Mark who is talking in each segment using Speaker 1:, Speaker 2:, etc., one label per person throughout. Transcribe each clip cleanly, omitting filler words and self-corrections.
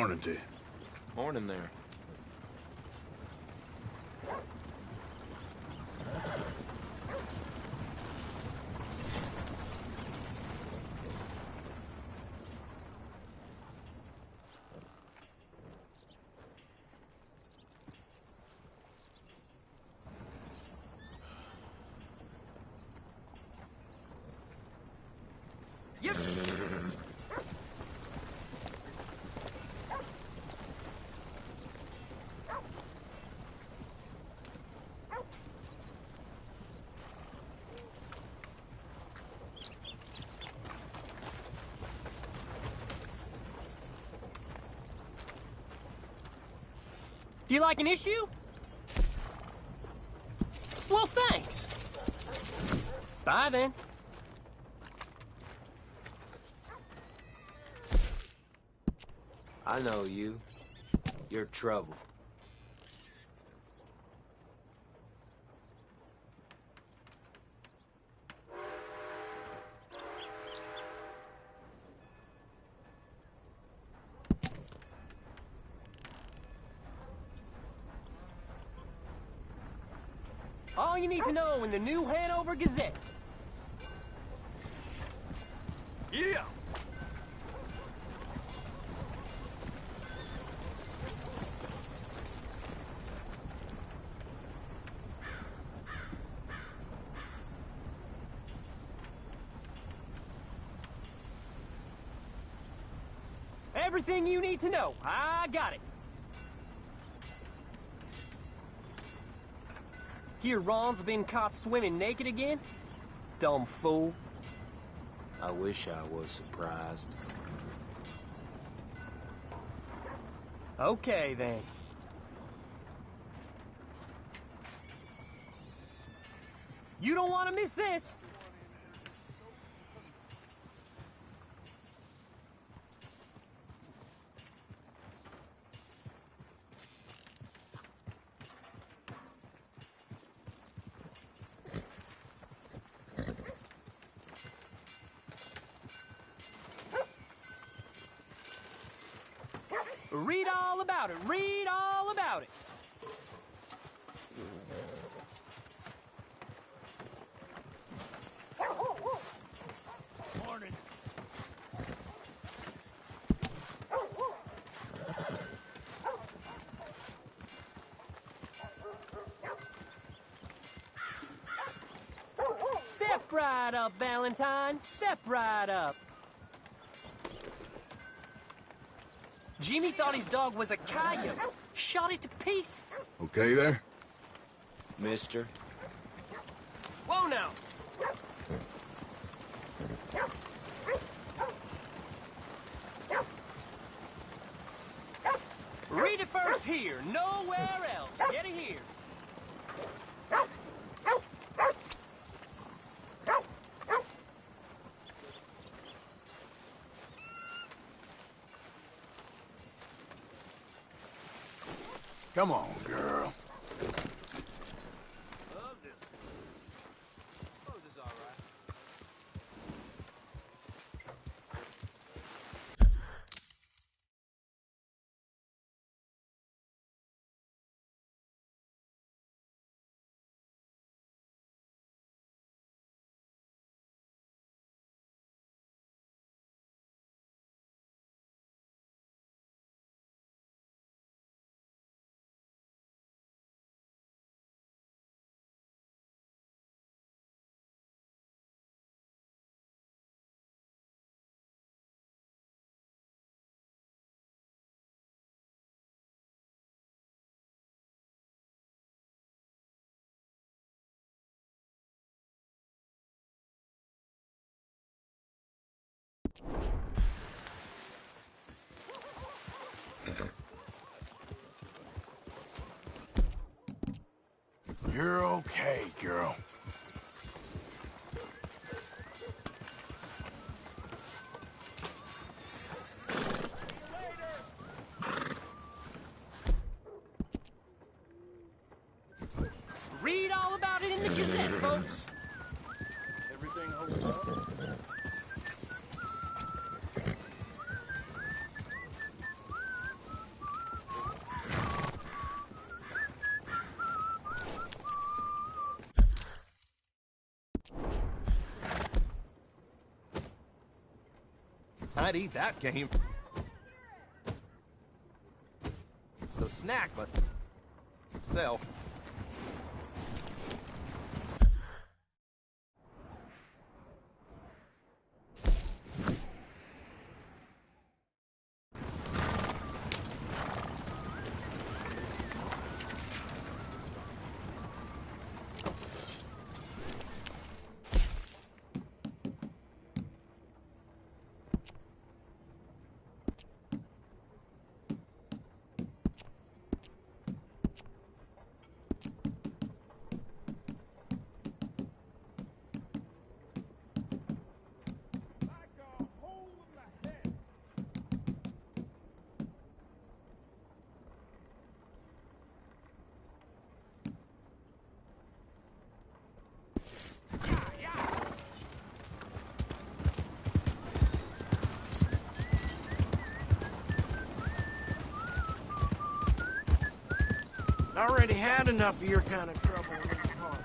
Speaker 1: Morning to you.
Speaker 2: Morning there.
Speaker 3: Do you like an issue? Well, thanks. Bye, then.
Speaker 2: I know you. You're trouble.
Speaker 3: All you need to know in the New Hanover Gazette.
Speaker 1: Yeah!
Speaker 3: Everything you need to know. I got it. Hear Ron's been caught swimming naked again? Dumb fool.
Speaker 2: I wish I was surprised.
Speaker 3: Okay, then. You don't want to miss this. Read all about it. Read all about it.
Speaker 1: Morning.
Speaker 3: Step right up, Valentine. Step right up. Jimmy thought his dog was a coyote. Shot it to pieces.
Speaker 1: Okay there?
Speaker 2: Mister?
Speaker 3: Whoa now. Read it first here. Nowhere else. Get it here.
Speaker 1: Come on, girl.
Speaker 2: Love this. Oh, this is all right.
Speaker 1: You're okay, girl.
Speaker 3: Read all about it in the Gazette, folks.
Speaker 1: Everything holds up?
Speaker 4: I'd eat that game. The snack, but sell.
Speaker 5: I already had enough of your kind of trouble in this car.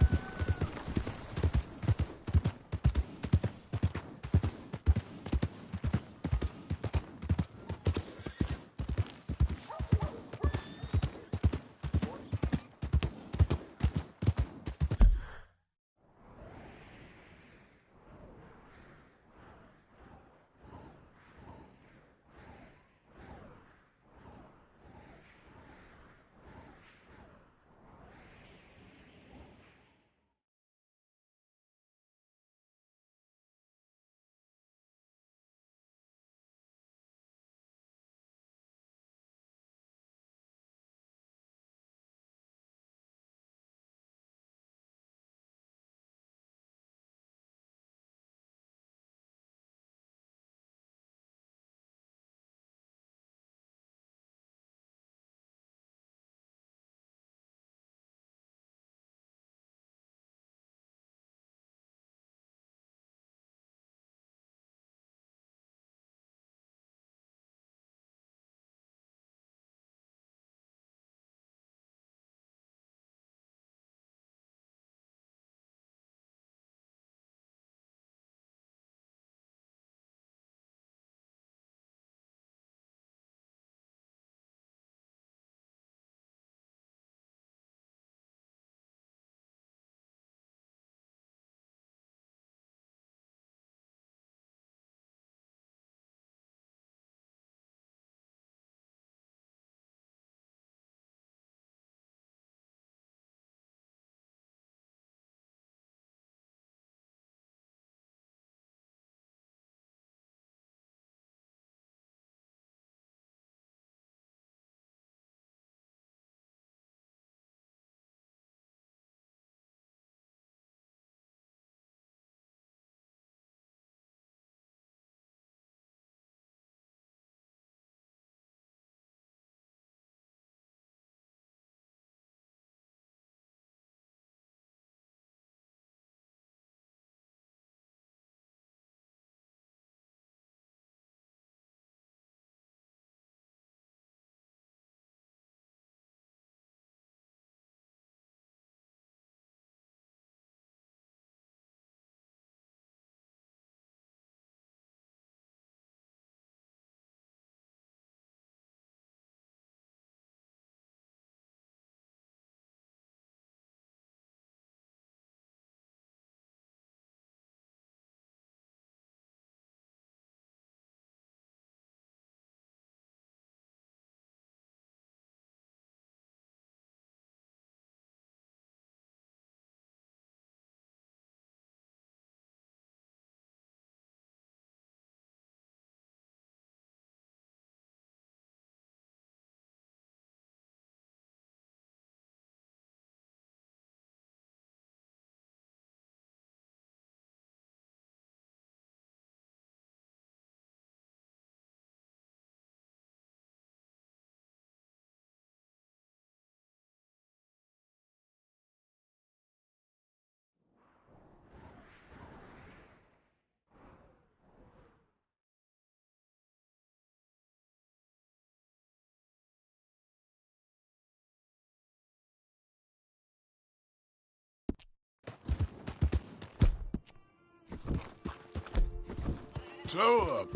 Speaker 1: So,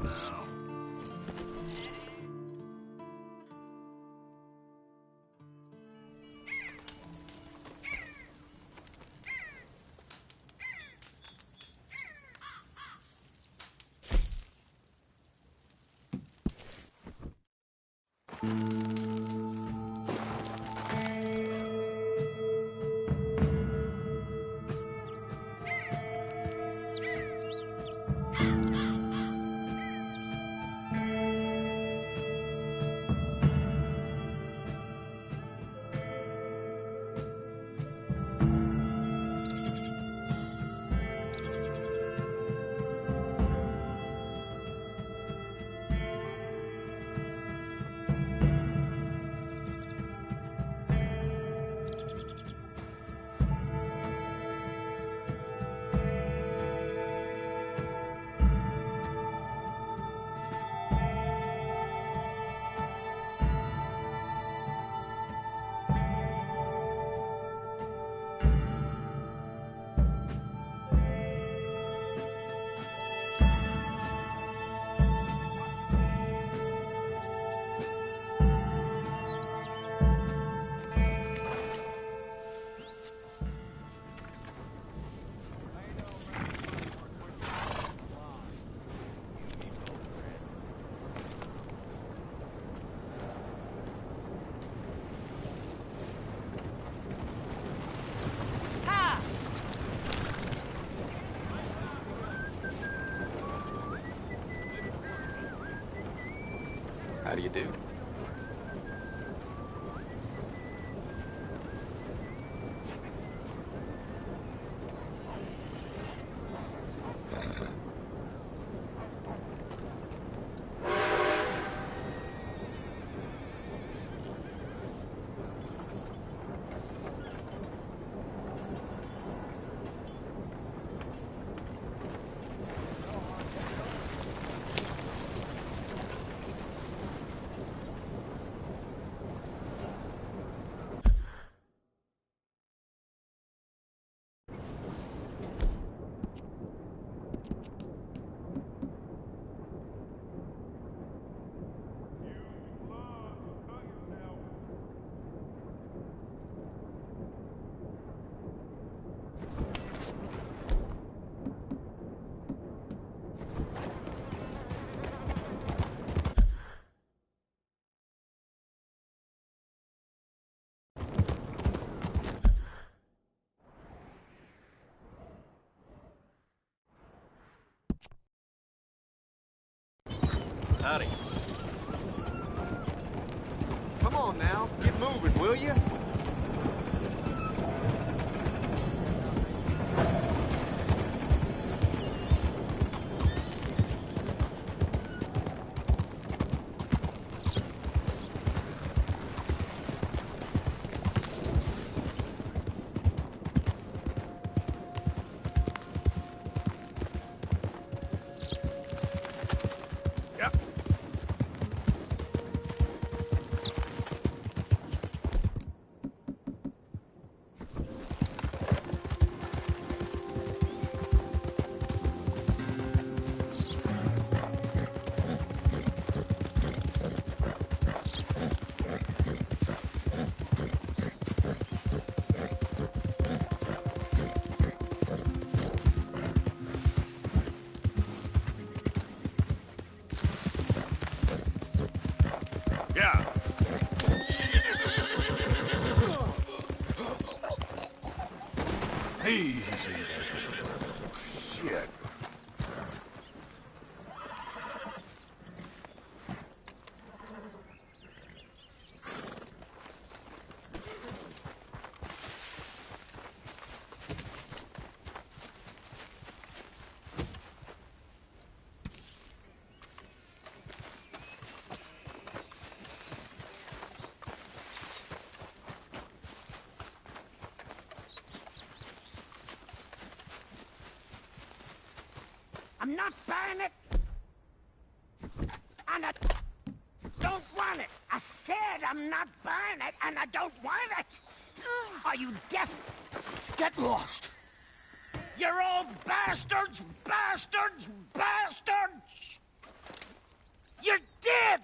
Speaker 1: now.
Speaker 6: How do you do?
Speaker 4: Howdy. Come on now, get moving, will you?
Speaker 1: Yeah. Easy there. Shit.
Speaker 5: I'm not buying it. And I don't want it. I said I'm not buying it, and I don't want it. Are you deaf? Get lost. You're all bastards, bastards, bastards! You're dead!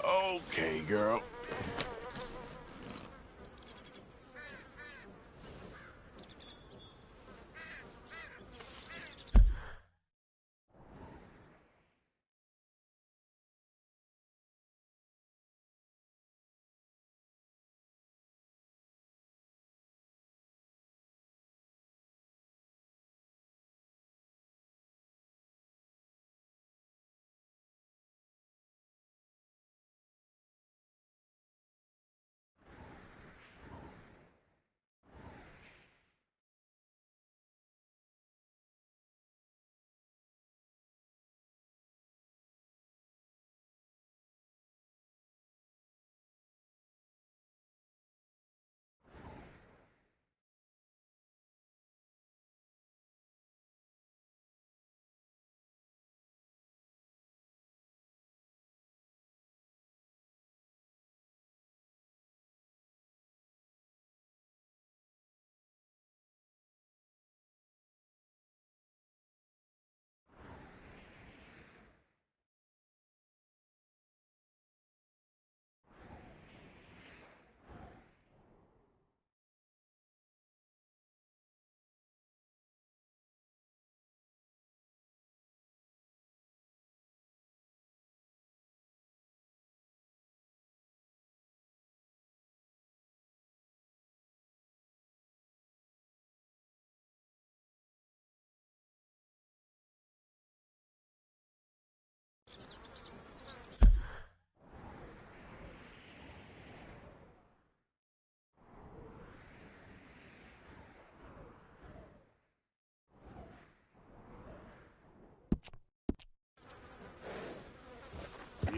Speaker 1: Okay, girl.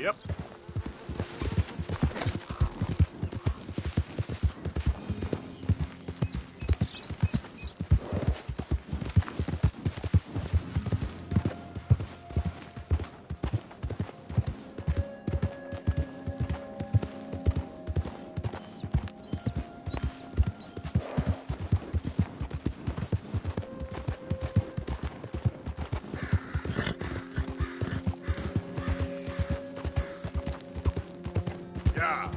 Speaker 1: Yep. Yeah.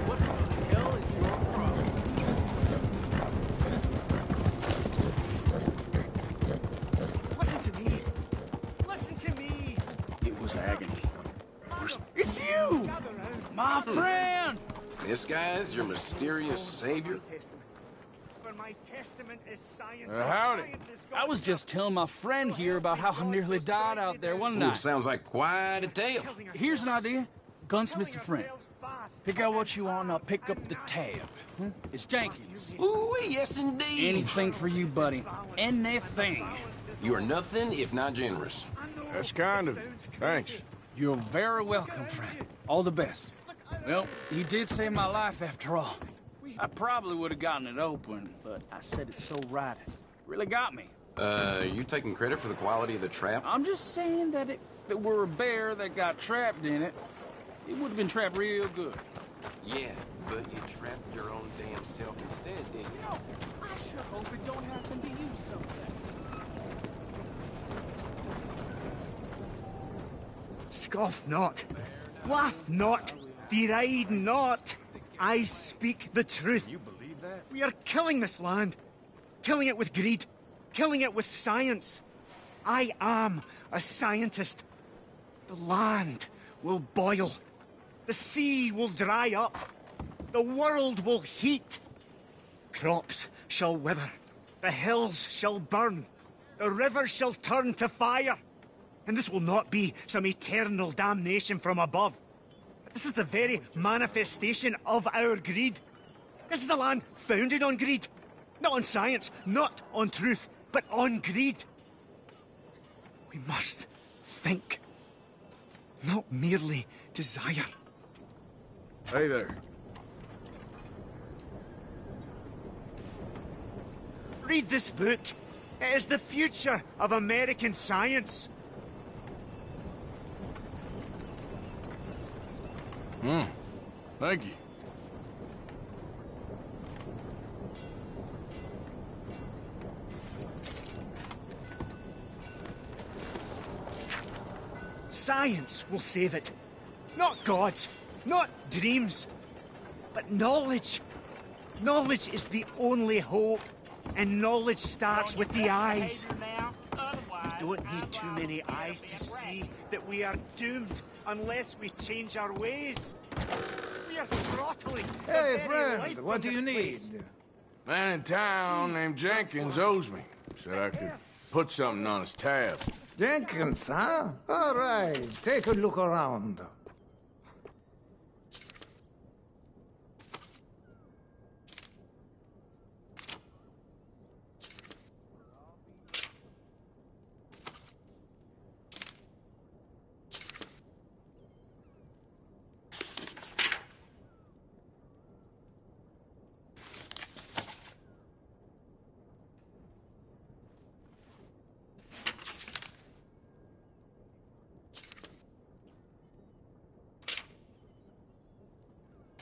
Speaker 2: What the hell is your problem? Listen to me. Listen to me.
Speaker 1: It was agony. It's you! My friend!
Speaker 4: This guy's your mysterious savior?
Speaker 2: Testament. For
Speaker 5: my testament is science.
Speaker 1: Howdy.
Speaker 5: Science is
Speaker 1: I was just telling my friend here about how I nearly died out there one night.
Speaker 6: Sounds like quite a tale.
Speaker 1: Here's an idea. Gunsmith's a friend. Pick out what you want and I'll pick up the tab. It's Jenkins.
Speaker 6: Ooh, yes indeed.
Speaker 1: Anything for you, buddy. Anything.
Speaker 6: You are nothing if not generous.
Speaker 4: That's kind of you. Thanks.
Speaker 1: You're very welcome, friend. All the best. Well, he did save my life after all. I probably would have gotten it open, but I said it so right. It really got me.
Speaker 6: You taking credit for the quality of the trap?
Speaker 1: I'm just saying that if it were a bear that got trapped in it, it would have been trapped real good.
Speaker 6: Yeah, but you trapped your own damn self instead, didn't you?
Speaker 1: No, I sure hope it don't happen to you someday.
Speaker 5: Scoff not, laugh not, deride not. I speak the truth.
Speaker 4: You believe that?
Speaker 5: We are killing this land. Killing it with greed. Killing it with science. I am a scientist. The land will boil. The sea will dry up. The world will heat. Crops shall wither. The hills shall burn. The rivers shall turn to fire. And this will not be some eternal damnation from above. This is the very manifestation of our greed. This is a land founded on greed. Not on science, not on truth, but on greed. We must think, not merely desire.
Speaker 4: Hey there.
Speaker 5: Read this book. It is the future of American science.
Speaker 4: Thank you.
Speaker 5: Science will save it. Not gods, not dreams, but knowledge. Knowledge is the only hope, and knowledge starts with the eyes. We don't need too many eyes to see that we are doomed unless we change our ways. We are throttling.
Speaker 7: Hey, friend, what do you need?
Speaker 4: Man in town named Jenkins owes me. Said I could put something on his tab.
Speaker 7: Jenkins, huh? All right, take a look around.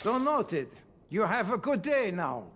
Speaker 7: So noted. You have a good day now.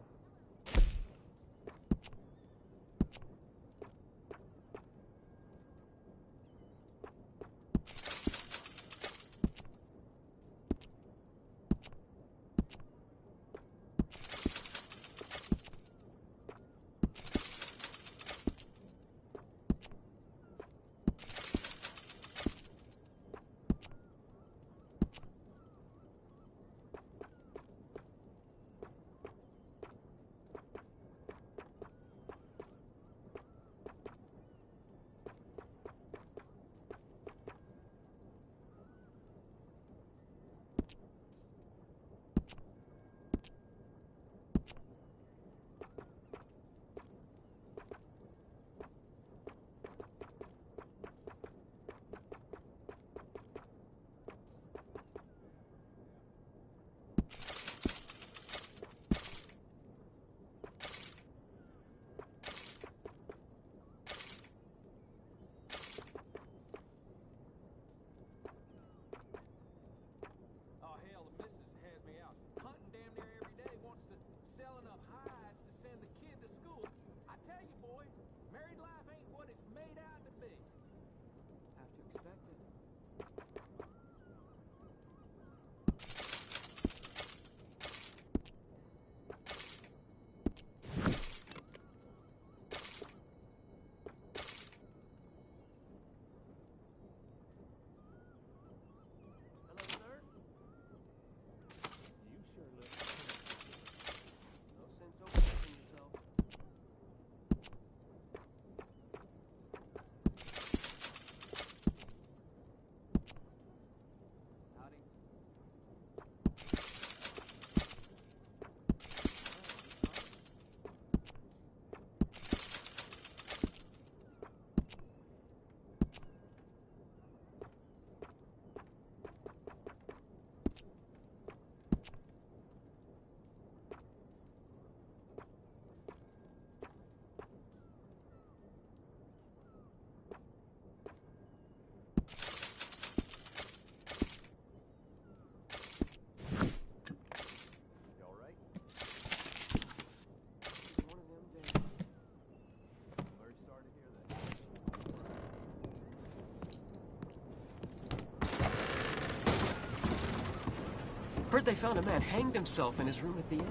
Speaker 3: Heard they found a man hanged himself in his room at the inn.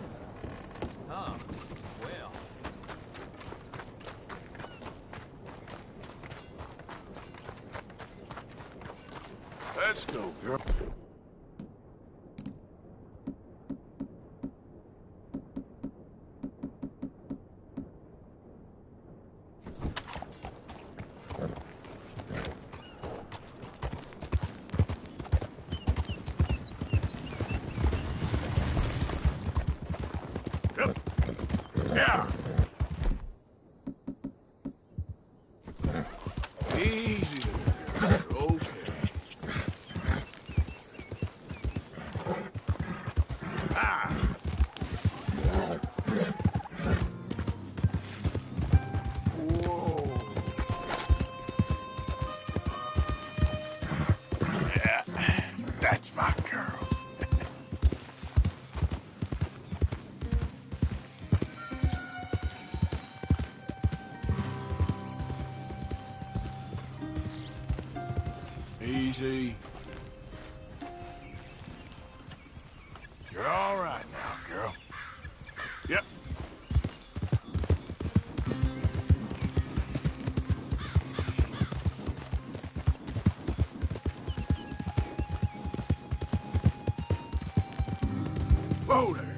Speaker 2: Oh, well.
Speaker 4: Let's go, girl. Yeah. Easy there, girl. Okay. Whoa. Yeah, that's my girl. Easy. You're all right now, girl. Yep. Whoa there.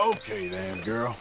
Speaker 4: Okay then, girl.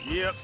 Speaker 4: Yep.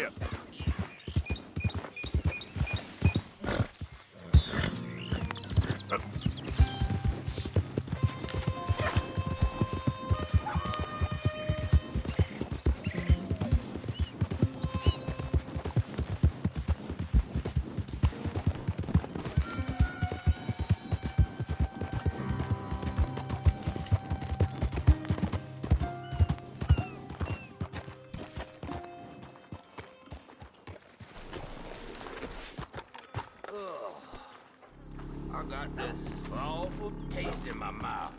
Speaker 4: ya.
Speaker 6: I got this awful taste in my mouth.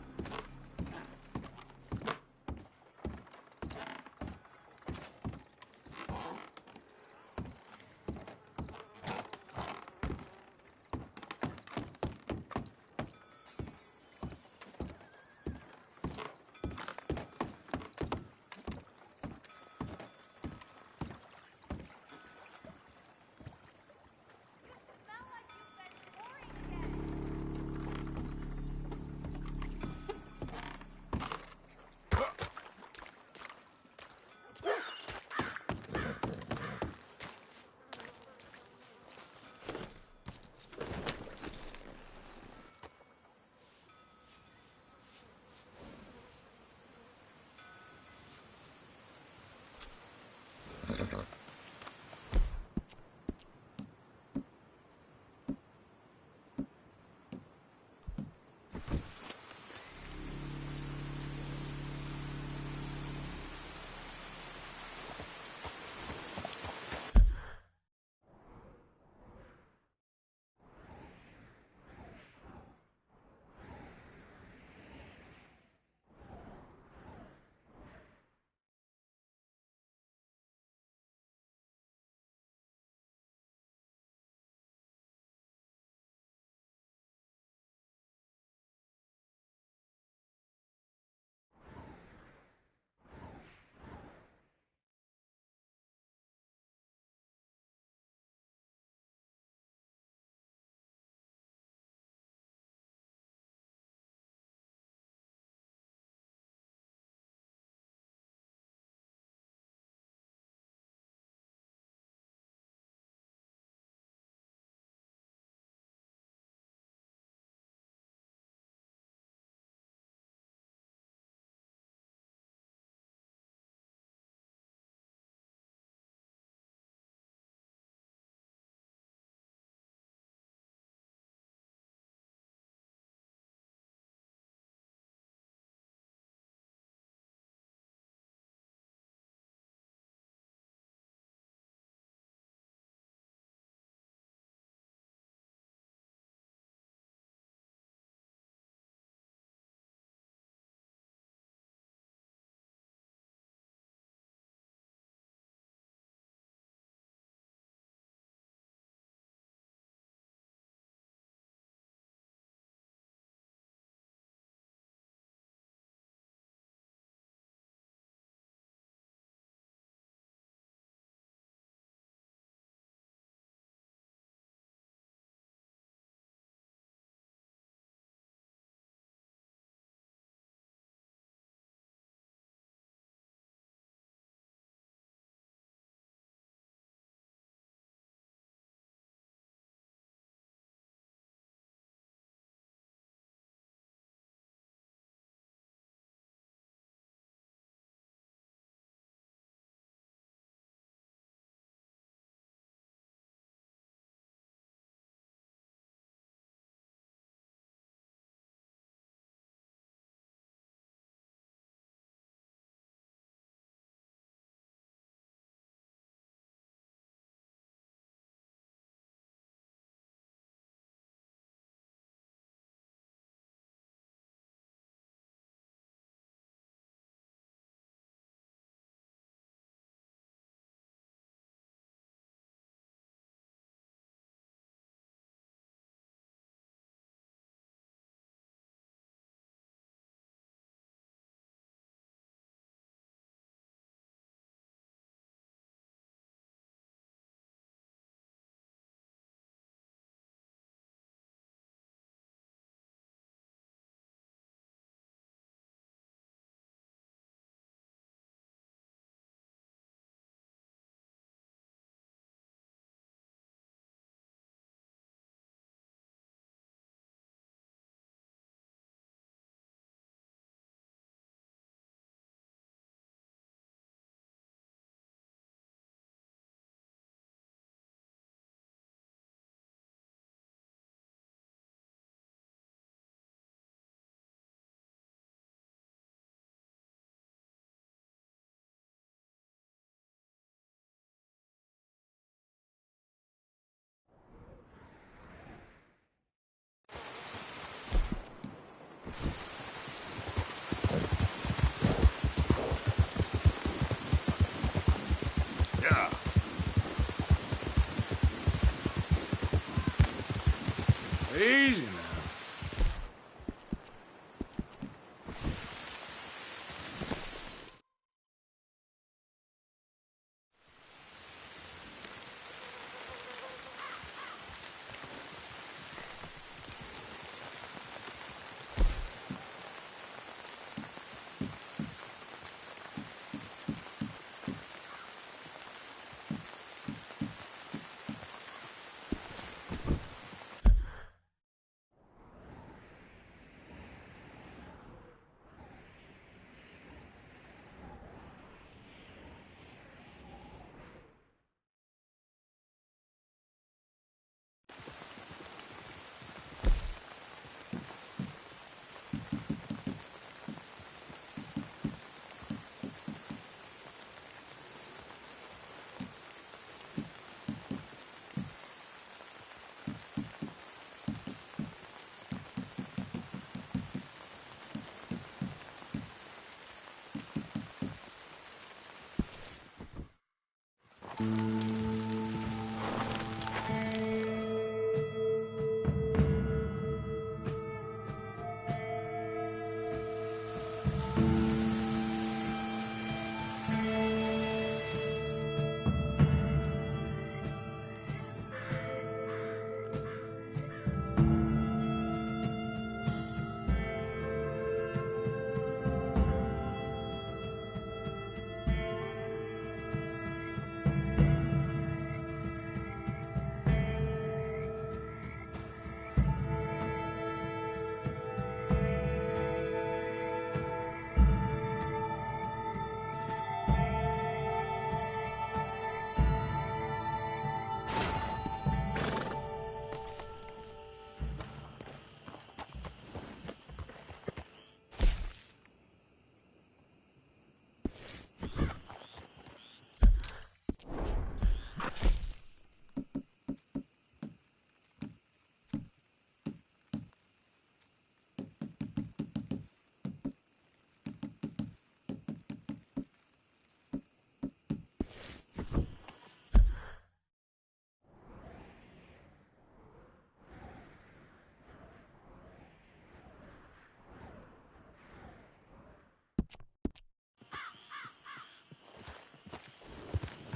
Speaker 4: Easy now.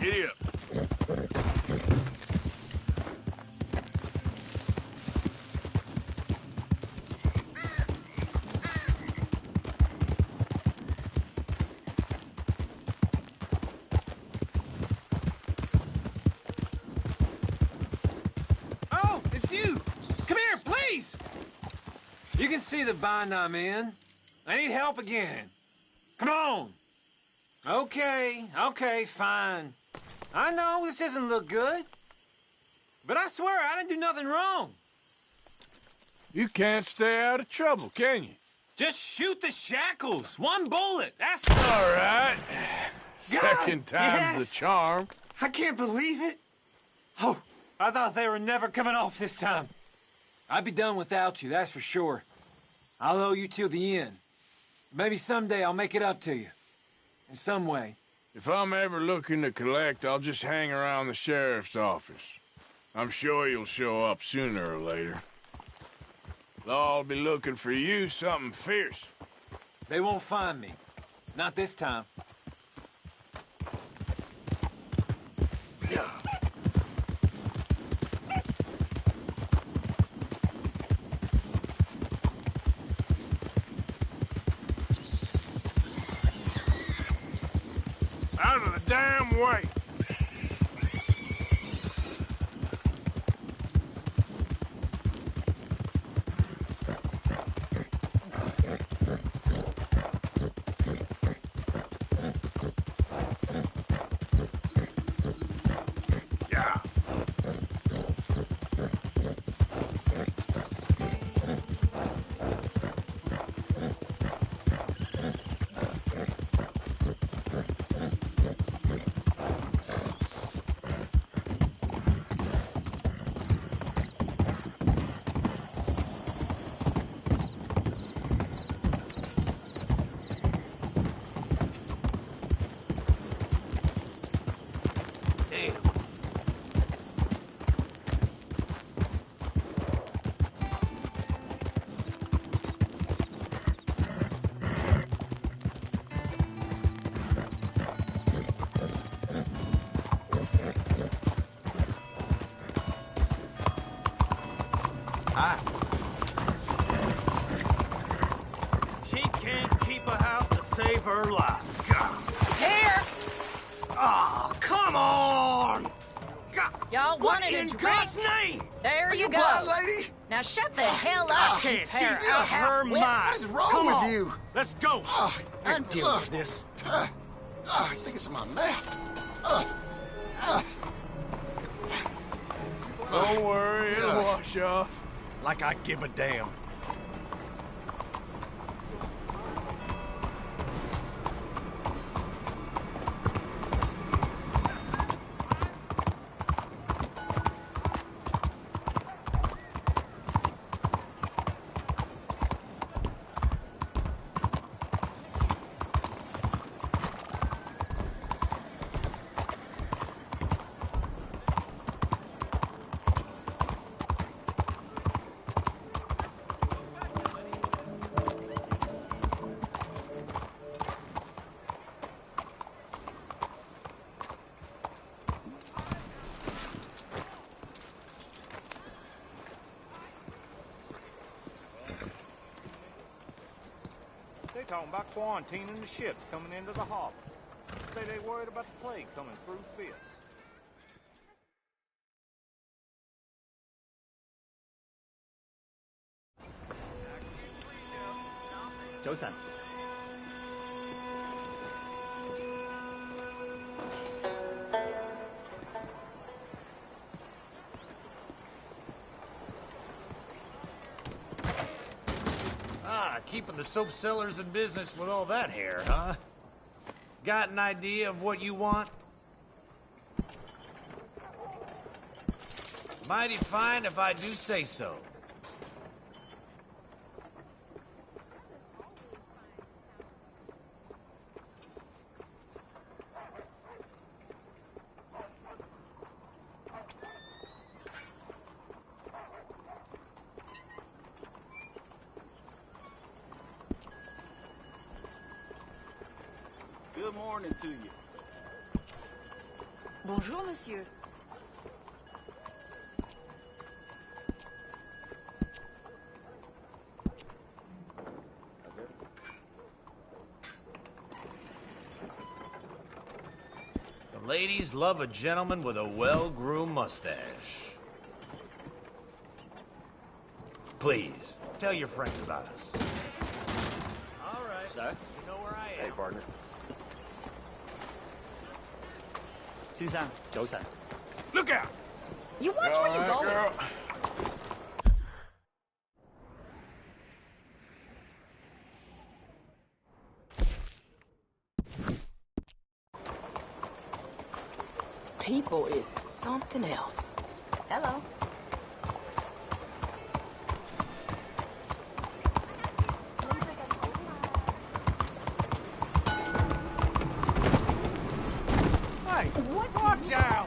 Speaker 4: Giddy up.
Speaker 6: Oh, it's you! Come here, please! You can see the bind I'm in. I need help again. Come on! Okay, fine. I know this doesn't look good. But I swear I didn't do nothing wrong.
Speaker 4: You can't stay out of trouble, can you?
Speaker 6: Just shoot the shackles. One bullet. That's...
Speaker 4: All right. Second time's
Speaker 6: yes.
Speaker 4: the charm.
Speaker 6: I can't believe it. Oh, I thought they were never coming off this time. I'd be done without you, that's for sure. I'll owe you till the end. Maybe someday I'll make it up to you. In some way.
Speaker 4: If I'm ever looking to collect, I'll just hang around the sheriff's office. I'm sure you'll show up sooner or later. Law'll be looking for you something fierce.
Speaker 6: They won't find me. Not this time.
Speaker 4: Yeah. Out of the damn way! Yeah.
Speaker 5: her life. God.
Speaker 8: Here!
Speaker 5: Oh, come on! God.
Speaker 8: Y'all wanted a
Speaker 5: in
Speaker 8: drink?
Speaker 5: God's name?
Speaker 8: There you go.
Speaker 9: Blind lady?
Speaker 8: Now shut the hell
Speaker 5: I
Speaker 8: up, you
Speaker 5: can't
Speaker 8: pair
Speaker 5: see
Speaker 8: of
Speaker 5: her
Speaker 8: half-wits.
Speaker 5: mind.
Speaker 9: What is wrong
Speaker 5: Come
Speaker 9: with
Speaker 5: on.
Speaker 9: you?
Speaker 5: Let's go.
Speaker 8: I'll deal with
Speaker 5: this.
Speaker 9: I think it's in my mouth.
Speaker 4: Don't worry, it'll wash off.
Speaker 5: Like I give a damn.
Speaker 10: They talking about quarantining the ships coming into the harbor. Say they worried about the plague coming through fierce.
Speaker 11: 早晨。
Speaker 10: Keeping the soap sellers in business with all that hair, huh? Got an idea of what you want? Mighty fine if I do say so.
Speaker 1: Good morning to you.
Speaker 12: Bonjour, monsieur.
Speaker 10: The ladies love a gentleman with a well-groomed mustache. Please, tell your friends about us. All right.
Speaker 11: Sir?
Speaker 10: You know where I am.
Speaker 11: Hey, partner. 先生，早晨。
Speaker 4: Look out!
Speaker 12: You watch where you go.
Speaker 4: Girl.
Speaker 12: People is something else. Hello.
Speaker 5: Hey, watch out!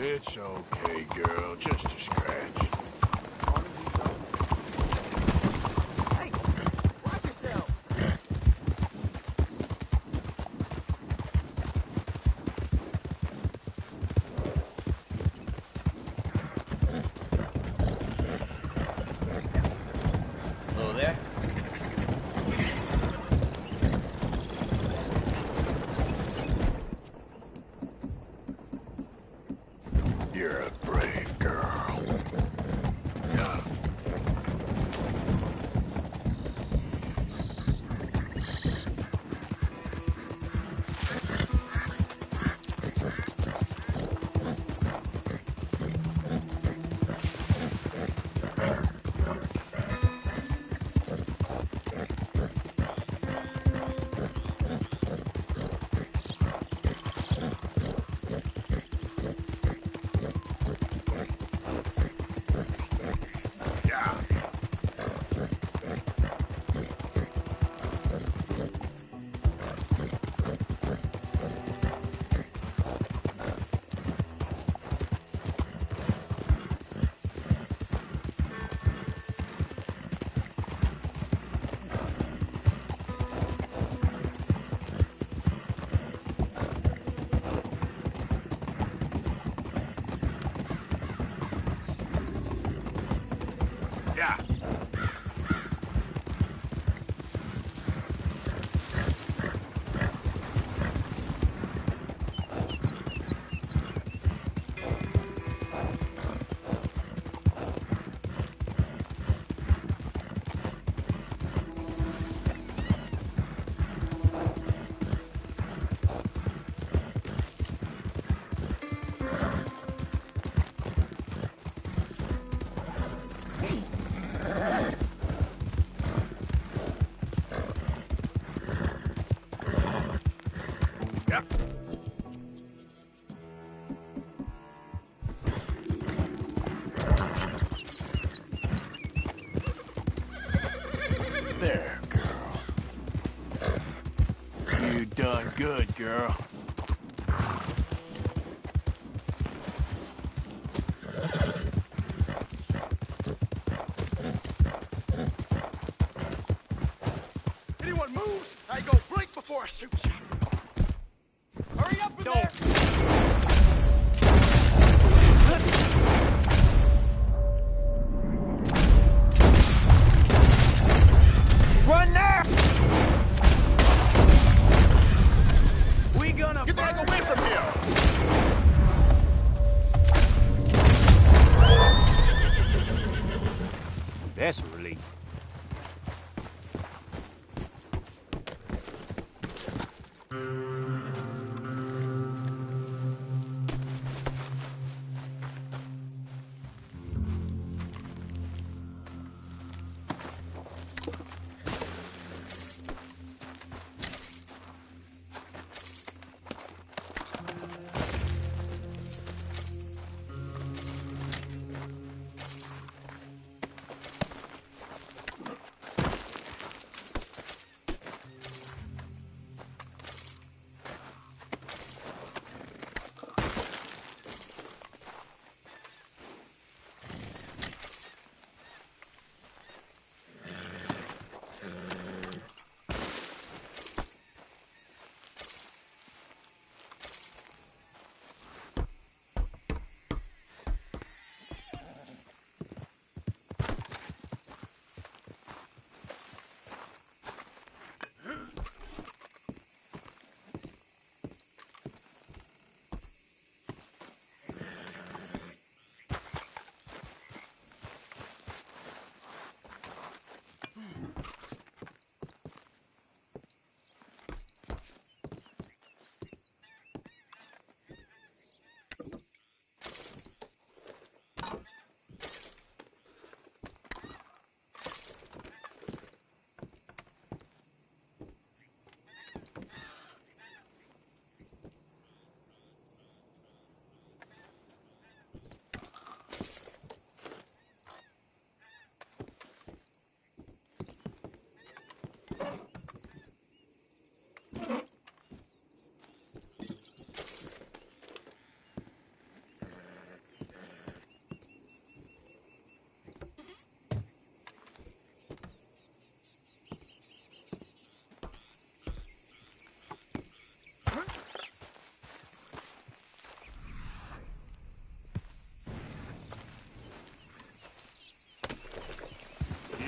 Speaker 4: It's okay, girl. Just a scratch.
Speaker 2: Hey, watch yourself.
Speaker 10: Hello there.
Speaker 4: You're a brave girl. Yeah. There, girl. You done good, girl.
Speaker 9: Anyone moves, I go blink before I shoot you. Hurry up in there!
Speaker 10: Run now! We gonna
Speaker 9: Get the heck away from here!
Speaker 10: That's a relief.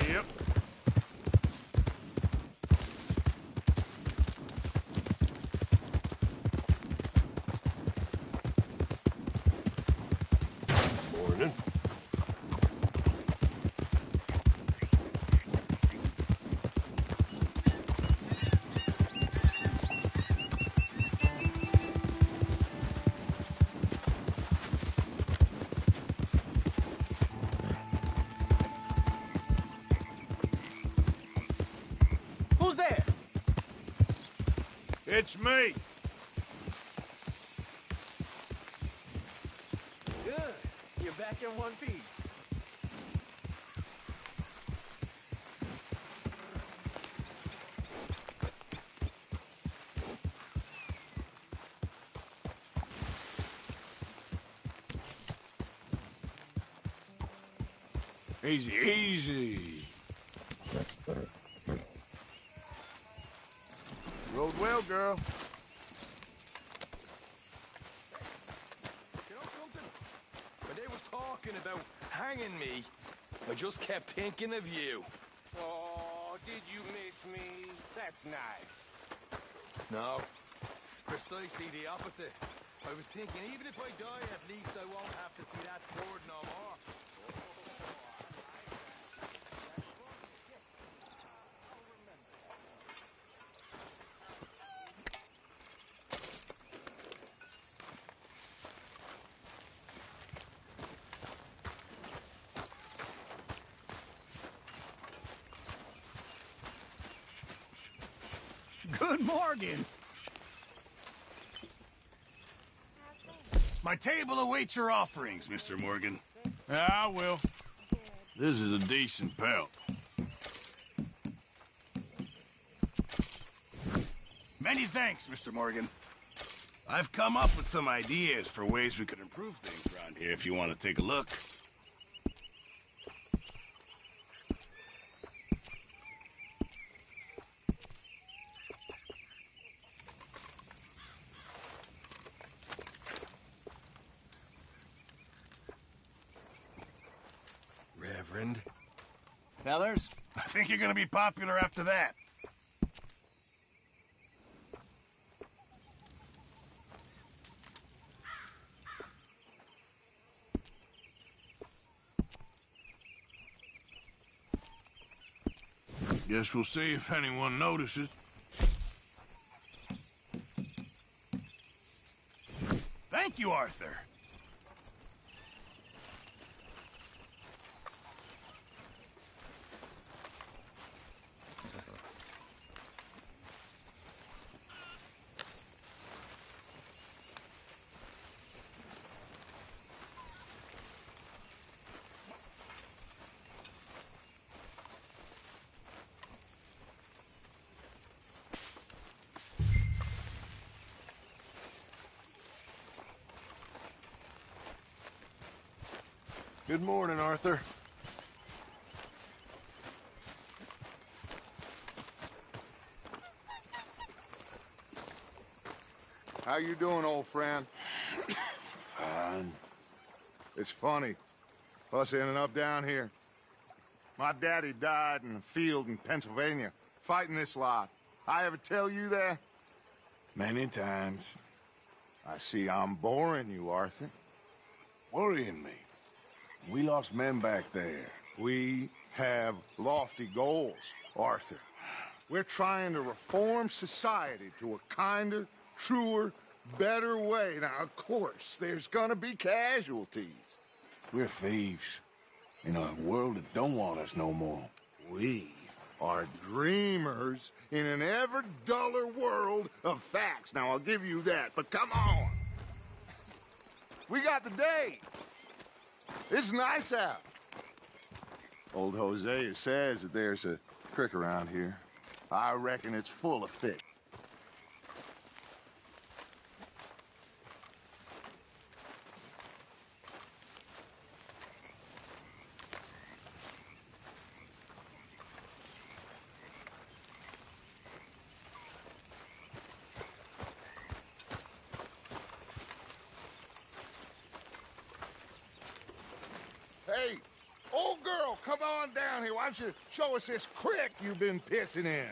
Speaker 4: Yep.
Speaker 9: Morning.
Speaker 10: Who's there?
Speaker 4: It's me.
Speaker 10: Good. You're back in one piece.
Speaker 4: Easy, easy. Rode well, girl.
Speaker 13: You know something? When they was talking about hanging me, I just kept thinking of you.
Speaker 9: Oh, did you miss me? That's nice.
Speaker 13: No, precisely the opposite. I was thinking, even if I die, at least I won't have to see that board no more.
Speaker 5: Good morning.
Speaker 9: My table awaits your offerings, Mr. Morgan.
Speaker 4: Yeah, I will. This is a decent pelt.
Speaker 9: Many thanks, Mr. Morgan. I've come up with some ideas for ways we could improve things around here if you want to take a look.
Speaker 13: Reverend?
Speaker 9: Fellers, I think you're gonna be popular after that.
Speaker 4: Guess we'll see if anyone notices.
Speaker 9: Thank you, Arthur.
Speaker 14: Good morning, Arthur.
Speaker 15: How you doing, old friend?
Speaker 4: Fine.
Speaker 15: It's funny, us ending up down here. My daddy died in a field in Pennsylvania, fighting this lot. I ever tell you that?
Speaker 4: Many times.
Speaker 15: I see I'm boring you, Arthur.
Speaker 4: Worrying me. We lost men back there.
Speaker 15: We have lofty goals, Arthur. We're trying to reform society to a kinder, truer, better way. Now, of course, there's gonna be casualties.
Speaker 4: We're thieves in a world that don't want us no more.
Speaker 15: We are dreamers in an ever duller world of facts. Now, I'll give you that, but come on. We got the day. It's nice out. Old Hosea says that there's a creek around here. I reckon it's full of fish. Hey, old girl, come on down here. Why don't you show us this creek you've been pissing in?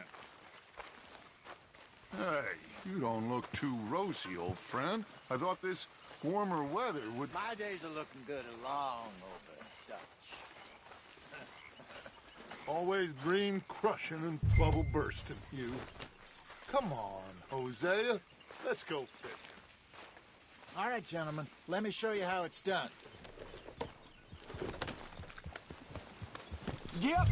Speaker 14: Hey, you don't look too rosy, old friend. I thought this warmer weather would...
Speaker 10: My days are looking good along over Dutch.
Speaker 14: Always green crushing and bubble bursting, you. Come on, Hosea. Let's go fishing.
Speaker 10: All right, gentlemen. Let me show you how it's done. Yep.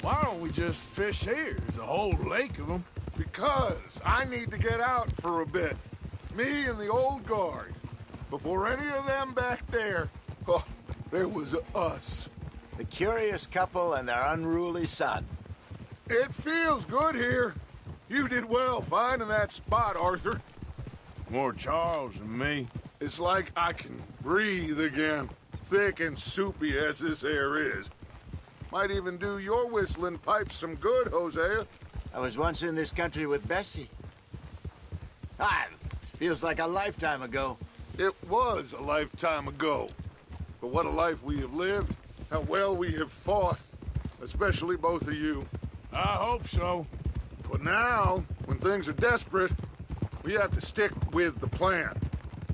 Speaker 4: Why don't we just fish here? There's a whole lake of them.
Speaker 15: Because I need to get out for a bit. Me and the old guard. Before any of them back there, oh, there was us.
Speaker 10: The curious couple and their unruly son.
Speaker 15: It feels good here. You did well finding that spot, Arthur.
Speaker 4: More Charles than me.
Speaker 15: It's like I can breathe again, thick and soupy as this air is. Might even do your whistling pipes some good, Hosea.
Speaker 10: I was once in this country with Bessie. Feels like a lifetime ago.
Speaker 15: It was a lifetime ago. But what a life we have lived. How well we have fought. Especially both of you.
Speaker 4: I hope so.
Speaker 15: But now, when things are desperate, we have to stick with the plan.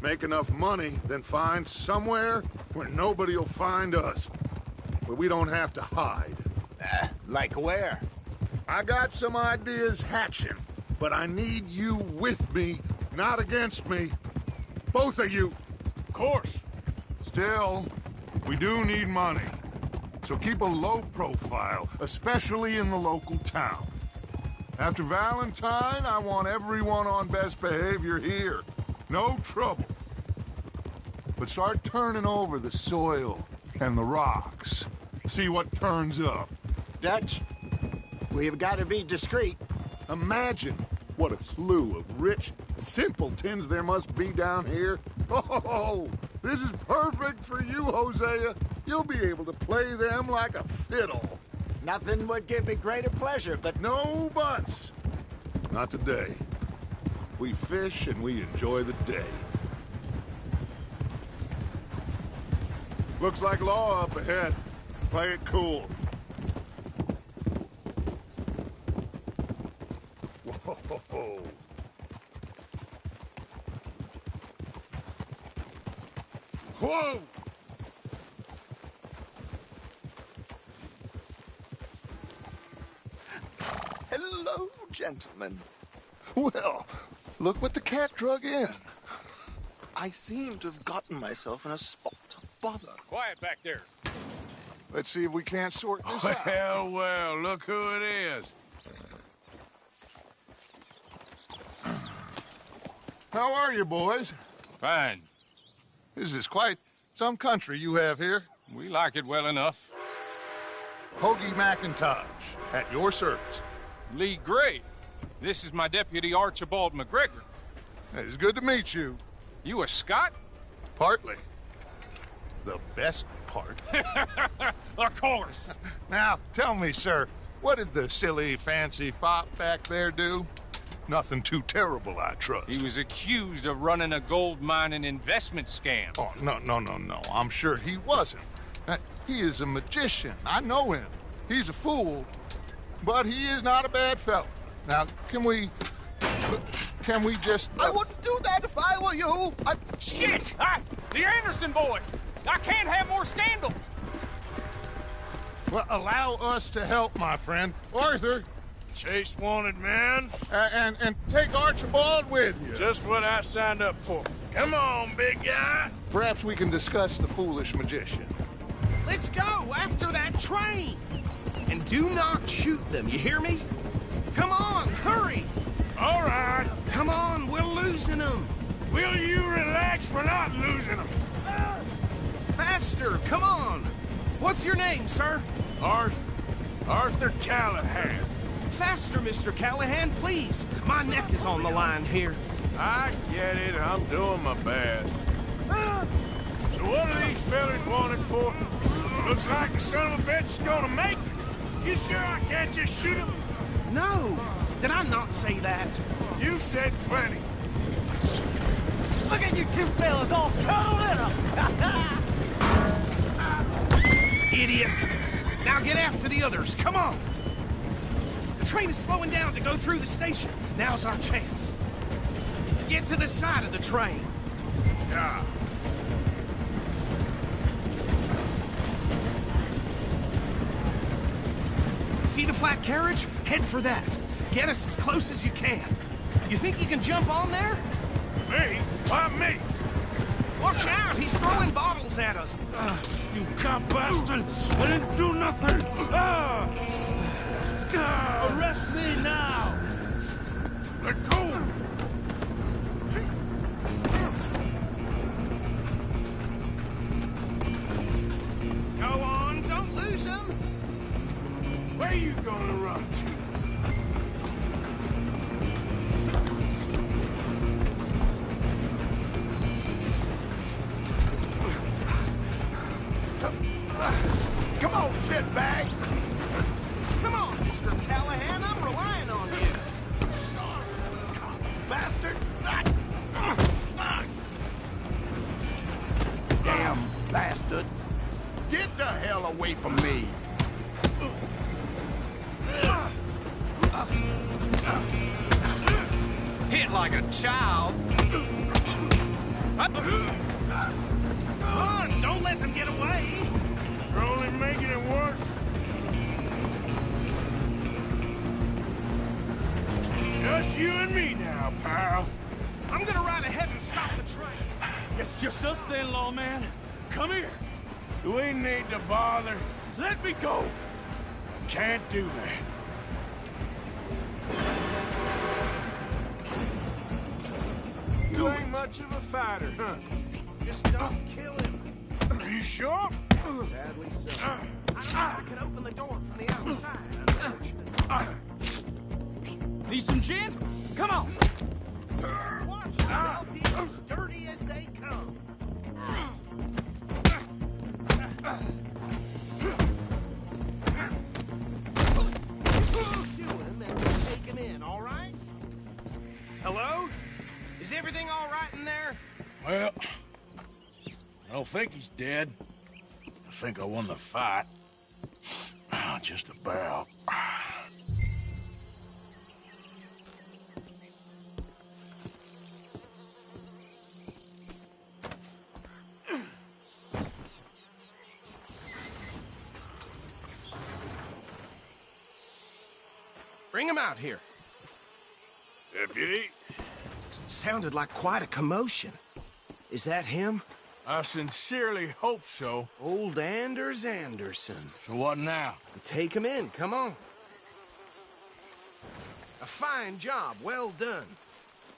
Speaker 15: Make enough money, then find somewhere where nobody will find us. Where we don't have to hide.
Speaker 10: Like where?
Speaker 15: I got some ideas hatching, but I need you with me, not against me. Both of you.
Speaker 4: Of course.
Speaker 15: Still, we do need money. So keep a low profile, especially in the local town. After Valentine, I want everyone on best behavior here. No trouble. But start turning over the soil and the rocks. See what turns up.
Speaker 10: Dutch, we've got to be discreet.
Speaker 15: Imagine what a slew of rich simpletons there must be down here. Oh, this is perfect for you, Hosea. You'll be able to play them like a fiddle.
Speaker 10: Nothing would give me greater pleasure, but...
Speaker 15: No buts. Not today. We fish and we enjoy the day. Looks like law up ahead. Play it cool. Whoa. Whoa!
Speaker 9: Hello, gentlemen.
Speaker 15: Well, look what the cat drug in.
Speaker 9: I seem to have gotten myself in a spot of bother.
Speaker 4: Quiet back there.
Speaker 15: Let's see if we can't sort this out.
Speaker 4: Well, look who it is.
Speaker 15: How are you, boys?
Speaker 4: Fine.
Speaker 15: This is quite some country you have here.
Speaker 4: We like it well enough.
Speaker 15: Hoagie McIntosh, at your service.
Speaker 4: Lee Gray. This is my deputy Archibald McGregor.
Speaker 15: It's good to meet you.
Speaker 4: You a Scot?
Speaker 15: Partly. The best part.
Speaker 4: Of course.
Speaker 15: Now, tell me, sir, what did the silly, fancy fop back there do? Nothing too terrible, I trust.
Speaker 4: He was accused of running a gold mining investment scam.
Speaker 15: Oh, no. I'm sure he wasn't. He is a magician. I know him. He's a fool, but he is not a bad fellow. Now, can we just...
Speaker 9: I wouldn't do that if I were you.
Speaker 4: Shit! The Anderson boys! I can't have more scandal!
Speaker 15: Well, allow us to help, my friend. Arthur!
Speaker 4: Chase wanted man.
Speaker 15: And take Archibald with you.
Speaker 4: Just what I signed up for. Come on, big guy.
Speaker 15: Perhaps we can discuss the foolish magician.
Speaker 16: Let's go after that train! And do not shoot them, you hear me? Come on, hurry!
Speaker 4: All right.
Speaker 16: Come on, we're losing them.
Speaker 4: Will you relax? We're not losing them.
Speaker 16: Faster, come on. What's your name, sir?
Speaker 4: Arthur Callahan.
Speaker 16: Faster, Mr. Callahan, please. My neck is on the line here.
Speaker 4: I get it. I'm doing my best. So what are these fellas wanted for? Looks like the son of a bitch is gonna make it. You sure I can't just shoot him?
Speaker 16: No. Did I not say that?
Speaker 4: You said plenty.
Speaker 3: Look at you two fellas all cuddled in them!
Speaker 16: Idiot! Now get after the others, come on! The train is slowing down to go through the station. Now's our chance. Get to the side of the train.
Speaker 4: Yeah.
Speaker 16: See the flat carriage? Head for that. Get us as close as you can. You think you can jump on there?
Speaker 4: Me? Why me?
Speaker 16: Watch out! He's throwing bottles at us.
Speaker 4: You cop bastard! I didn't do nothing!
Speaker 16: Arrest me now!
Speaker 4: Let go!
Speaker 16: Go on, don't lose him!
Speaker 4: Where you gonna run to?
Speaker 16: Come on!
Speaker 15: old shitbag!
Speaker 16: Come on, Mr. Callahan, I'm relying on you.
Speaker 15: Bastard!
Speaker 16: Damn bastard.
Speaker 15: Get the hell away from me!
Speaker 16: Hit like a child. Come on, don't let them get away.
Speaker 4: You're only making it worse. Just you and me now, pal.
Speaker 16: I'm gonna ride ahead and stop the train.
Speaker 1: It's just us then, lawman. Come here.
Speaker 4: Do we need to bother?
Speaker 1: Let me go.
Speaker 4: Can't do that. You ain't much of a fighter, huh?
Speaker 16: Just don't kill him.
Speaker 4: Are you sure?
Speaker 16: Sadly so. I don't think I can open the door from the outside, unfortunately.
Speaker 1: Need some gin? Come on.
Speaker 16: Watch yourself. He's as dirty as they come. Kill him and we'll take him in, all right? Hello? Is everything all right in there?
Speaker 4: Well, I don't think he's dead. I think I won the fight. Just about.
Speaker 16: Bring him out here.
Speaker 4: Deputy?
Speaker 16: Sounded like quite a commotion. Is that him?
Speaker 4: I sincerely hope so.
Speaker 16: Old Anders Anderson.
Speaker 4: So what now?
Speaker 16: Take him in, come on. A fine job, well done.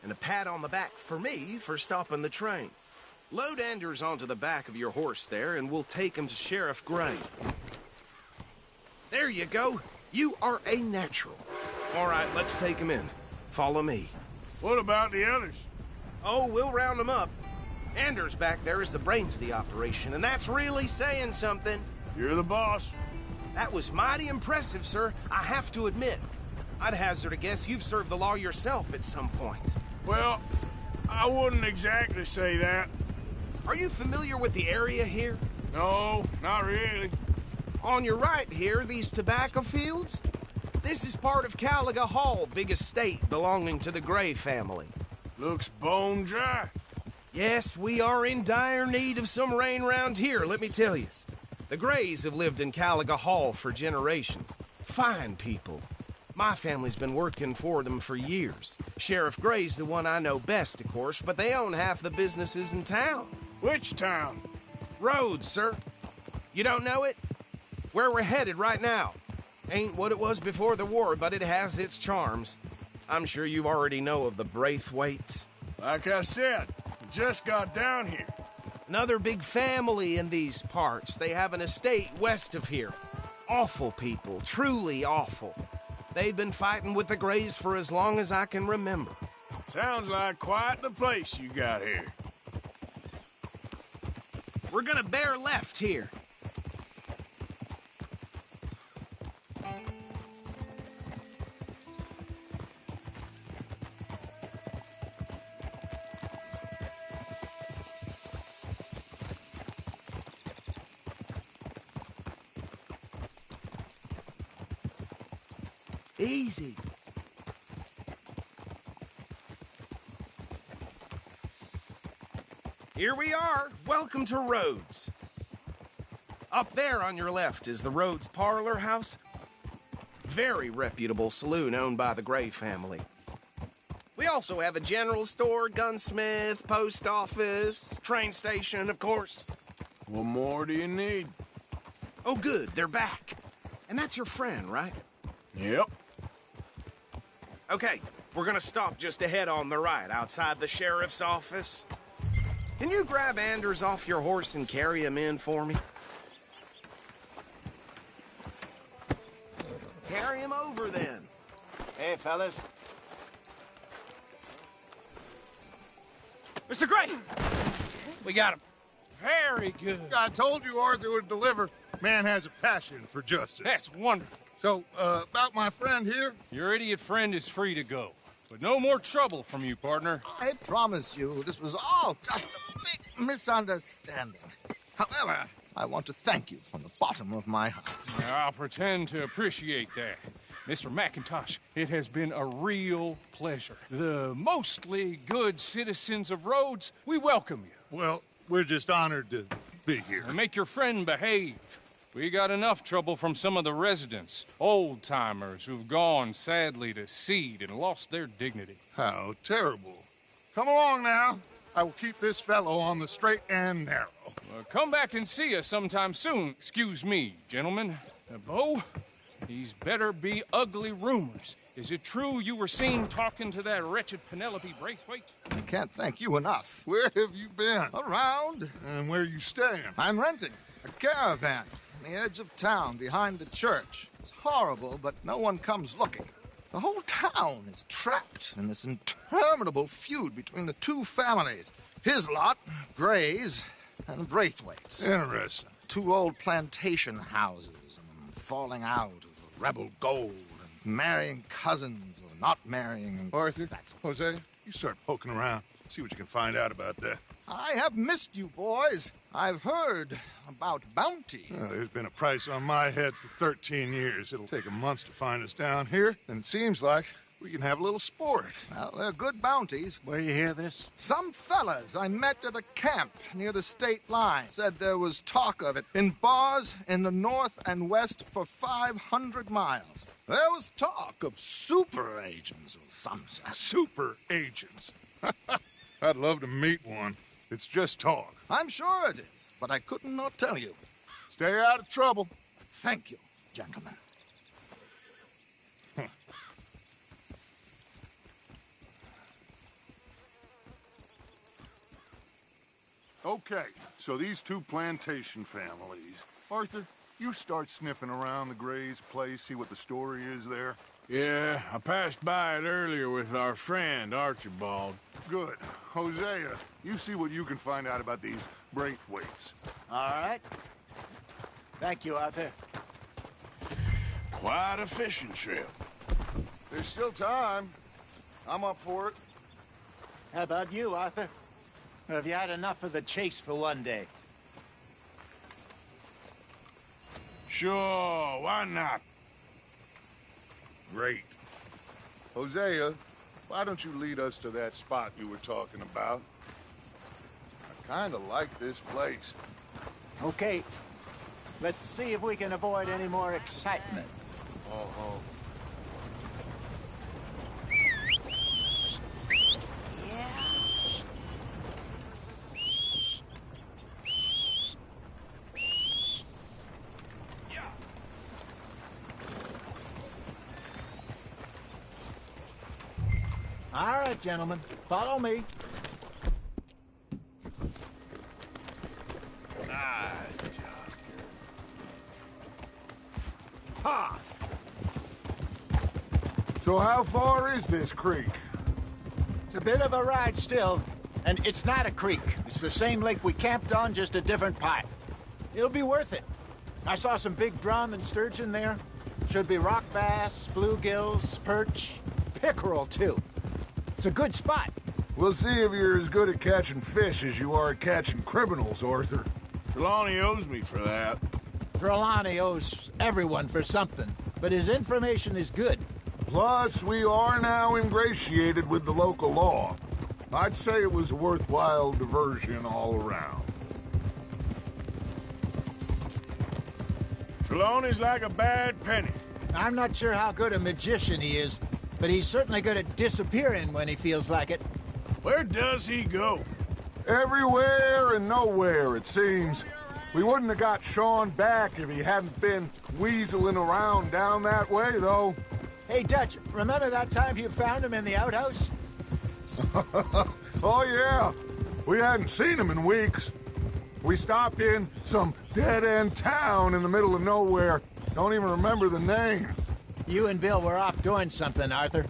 Speaker 16: And a pat on the back for me for stopping the train. Load Anders onto the back of your horse there, and we'll take him to Sheriff Gray. There you go. You are a natural. All right, let's take him in. Follow me.
Speaker 4: What about the others?
Speaker 16: Oh, we'll round them up. Anders back there is the brains of the operation, and that's really saying something.
Speaker 4: You're the boss.
Speaker 16: That was mighty impressive, sir. I have to admit. I'd hazard a guess you've served the law yourself at some point.
Speaker 4: Well, I wouldn't exactly say that.
Speaker 16: Are you familiar with the area here?
Speaker 4: No, not really.
Speaker 16: On your right here, these tobacco fields? This is part of Caliga Hall, big estate belonging to the Gray family.
Speaker 4: Looks bone dry.
Speaker 16: Yes, we are in dire need of some rain round here, let me tell you. The Grays have lived in Caliga Hall for generations. Fine people. My family's been working for them for years. Sheriff Gray's the one I know best, of course, but they own half the businesses in town.
Speaker 4: Which town?
Speaker 16: Rhodes, sir. You don't know it? Where we're headed right now. Ain't what it was before the war, but it has its charms. I'm sure you already know of the Braithwaites.
Speaker 4: Like I said, just got down here.
Speaker 16: Another big family in these parts. They have an estate west of here. Awful people, truly awful. They've been fighting with the Grays for as long as I can remember.
Speaker 4: Sounds like quite the place you got here.
Speaker 16: We're gonna bear left here. Easy. Here we are. Welcome to Rhodes. Up there on your left is the Rhodes Parlor House. Very reputable saloon owned by the Gray family. We also have a general store, gunsmith, post office, train station, of course.
Speaker 4: What more do you need?
Speaker 16: Oh, good. They're back. And that's your friend, right?
Speaker 4: Yep.
Speaker 16: Okay, we're gonna stop just ahead on the right, outside the sheriff's office. Can you grab Anders off your horse and carry him in for me? Carry him over, then.
Speaker 10: Hey, fellas.
Speaker 1: Mr. Gray! We got him. Very good.
Speaker 14: I told you Arthur would deliver. Man has a passion for justice.
Speaker 17: That's wonderful.
Speaker 14: So, about my friend here?
Speaker 17: Your idiot friend is free to go. But no more trouble from you, partner.
Speaker 7: I promise you, this was all just a big misunderstanding. However, I want to thank you from the bottom of my heart.
Speaker 17: I'll pretend to appreciate that. Mr. McIntosh, it has been a real pleasure. The mostly good citizens of Rhodes, we welcome you.
Speaker 14: Well, we're just honored to be here.
Speaker 17: And make your friend behave. We got enough trouble from some of the residents, old-timers who've gone, sadly, to seed and lost their dignity.
Speaker 14: How terrible. Come along now. I will keep this fellow on the straight and narrow.
Speaker 17: Come back and see us sometime soon. Excuse me, gentlemen. Bo, these better be ugly rumors. Is it true you were seen talking to that wretched Penelope Braithwaite?
Speaker 7: I can't thank you enough.
Speaker 14: Where have you been?
Speaker 7: Around.
Speaker 14: And where you staying?
Speaker 7: I'm renting a caravan on the edge of town behind the church. It's horrible, but no one comes looking. The whole town is trapped in this interminable feud between the two families. His lot, Gray's, and Braithwaite's.
Speaker 14: Interesting.
Speaker 7: Two old plantation houses, and falling out of rebel gold, and marrying cousins or not marrying.
Speaker 14: Arthur, Jose, you start poking around. See what you can find out about that.
Speaker 7: I have missed you, boys. I've heard about bounty.
Speaker 14: There's been a price on my head for 13 years. It'll take a month to find us down here, and it seems like we can have a little sport.
Speaker 7: Well, they're good bounties.
Speaker 10: Where you hear this?
Speaker 7: Some fellas I met at a camp near the state line said there was talk of it in bars in the north and west for 500 miles. There was talk of super agents or some such.
Speaker 14: Super agents? I'd love to meet one. It's just talk.
Speaker 7: I'm sure it is, but I couldn't not tell you.
Speaker 14: Stay out of trouble.
Speaker 7: Thank you, gentlemen.
Speaker 14: Okay, so these two plantation families. Arthur, you start sniffing around the Gray's place, see what the story is there.
Speaker 4: Yeah, I passed by it earlier with our friend, Archibald.
Speaker 14: Good. Hosea, you see what you can find out about these Braithwaites.
Speaker 10: All right. Thank you, Arthur.
Speaker 4: Quite a fishing trip.
Speaker 14: There's still time. I'm up for it.
Speaker 10: How about you, Arthur? Or have you had enough of the chase for one day?
Speaker 4: Sure, why not?
Speaker 14: Great. Hosea, why don't you lead us to that spot you were talking about? I kind of like this place.
Speaker 10: Okay. Let's see if we can avoid any more excitement.
Speaker 14: Oh.
Speaker 10: All right, gentlemen. Follow me.
Speaker 4: Nice job.
Speaker 14: Ha! So how far is this creek?
Speaker 10: It's a bit of a ride still, and it's not a creek. It's the same lake we camped on, just a different part. It'll be worth it. I saw some big drum and sturgeon there. Should be rock bass, bluegills, perch, pickerel, too. It's a good spot.
Speaker 14: We'll see if you're as good at catching fish as you are at catching criminals, Arthur.
Speaker 4: Trelawney owes me for that.
Speaker 10: Trelawney owes everyone for something, but his information is good.
Speaker 14: Plus, we are now ingratiated with the local law. I'd say it was a worthwhile diversion all around.
Speaker 4: Trelawney's like a bad penny.
Speaker 10: I'm not sure how good a magician he is, but he's certainly good at disappearing when he feels like it.
Speaker 4: Where does he go?
Speaker 14: Everywhere and nowhere, it seems. We wouldn't have got Sean back if he hadn't been weaseling around down that way, though.
Speaker 10: Hey, Dutch, remember that time you found him in the outhouse?
Speaker 14: Oh, yeah. We hadn't seen him in weeks. We stopped in some dead-end town in the middle of nowhere. Don't even remember the name.
Speaker 10: You and Bill were off doing something, Arthur.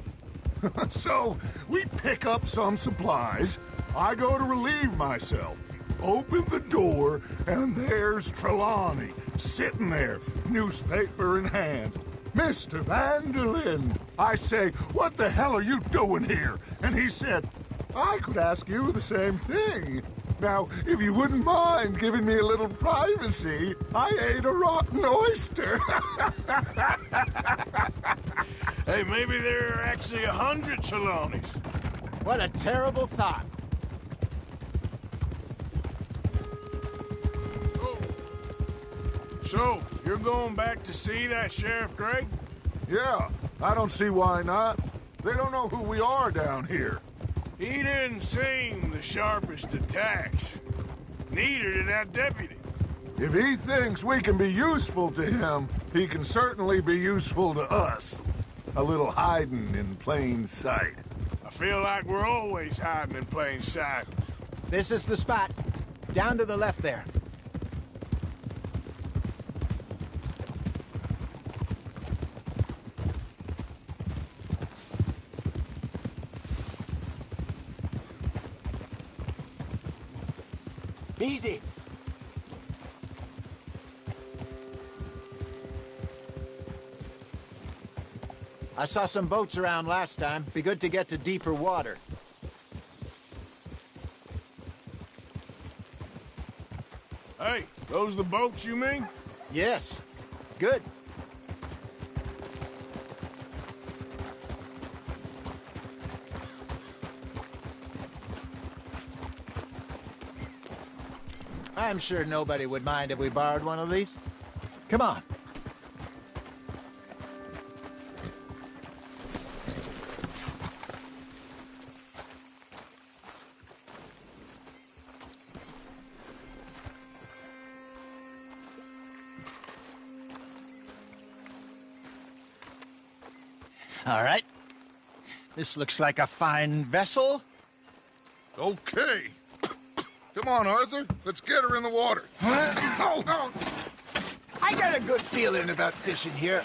Speaker 14: So, we pick up some supplies. I go to relieve myself. Open the door, and there's Trelawney,
Speaker 15: sitting there, newspaper in hand. Mr. Vanderlyn, I say, what the hell are you doing here? And he said, I could ask you the same thing. Now, if you wouldn't mind giving me a little privacy, I ate a rotten oyster.
Speaker 4: Hey, maybe there are actually 100 Trelawneys.
Speaker 10: What a terrible thought.
Speaker 4: So, you're going back to see that Sheriff Gregg?
Speaker 15: Yeah, I don't see why not. They don't know who we are down here.
Speaker 4: He didn't seem the sharpest attacks. Neither did that deputy.
Speaker 15: If he thinks we can be useful to him, he can certainly be useful to us. A little hiding in plain sight.
Speaker 4: I feel like we're always hiding in plain sight.
Speaker 10: This is the spot. Down to the left there. Easy. I saw some boats around last time. Be good to get to deeper water.
Speaker 4: Hey, those the boats you mean?
Speaker 10: Yes. Good. I'm sure nobody would mind if we borrowed one of these. Come on. All right. This looks like a fine vessel.
Speaker 15: Okay. Come on, Arthur. Let's get her in the water.
Speaker 10: Oh. I got a good feeling about fishing here.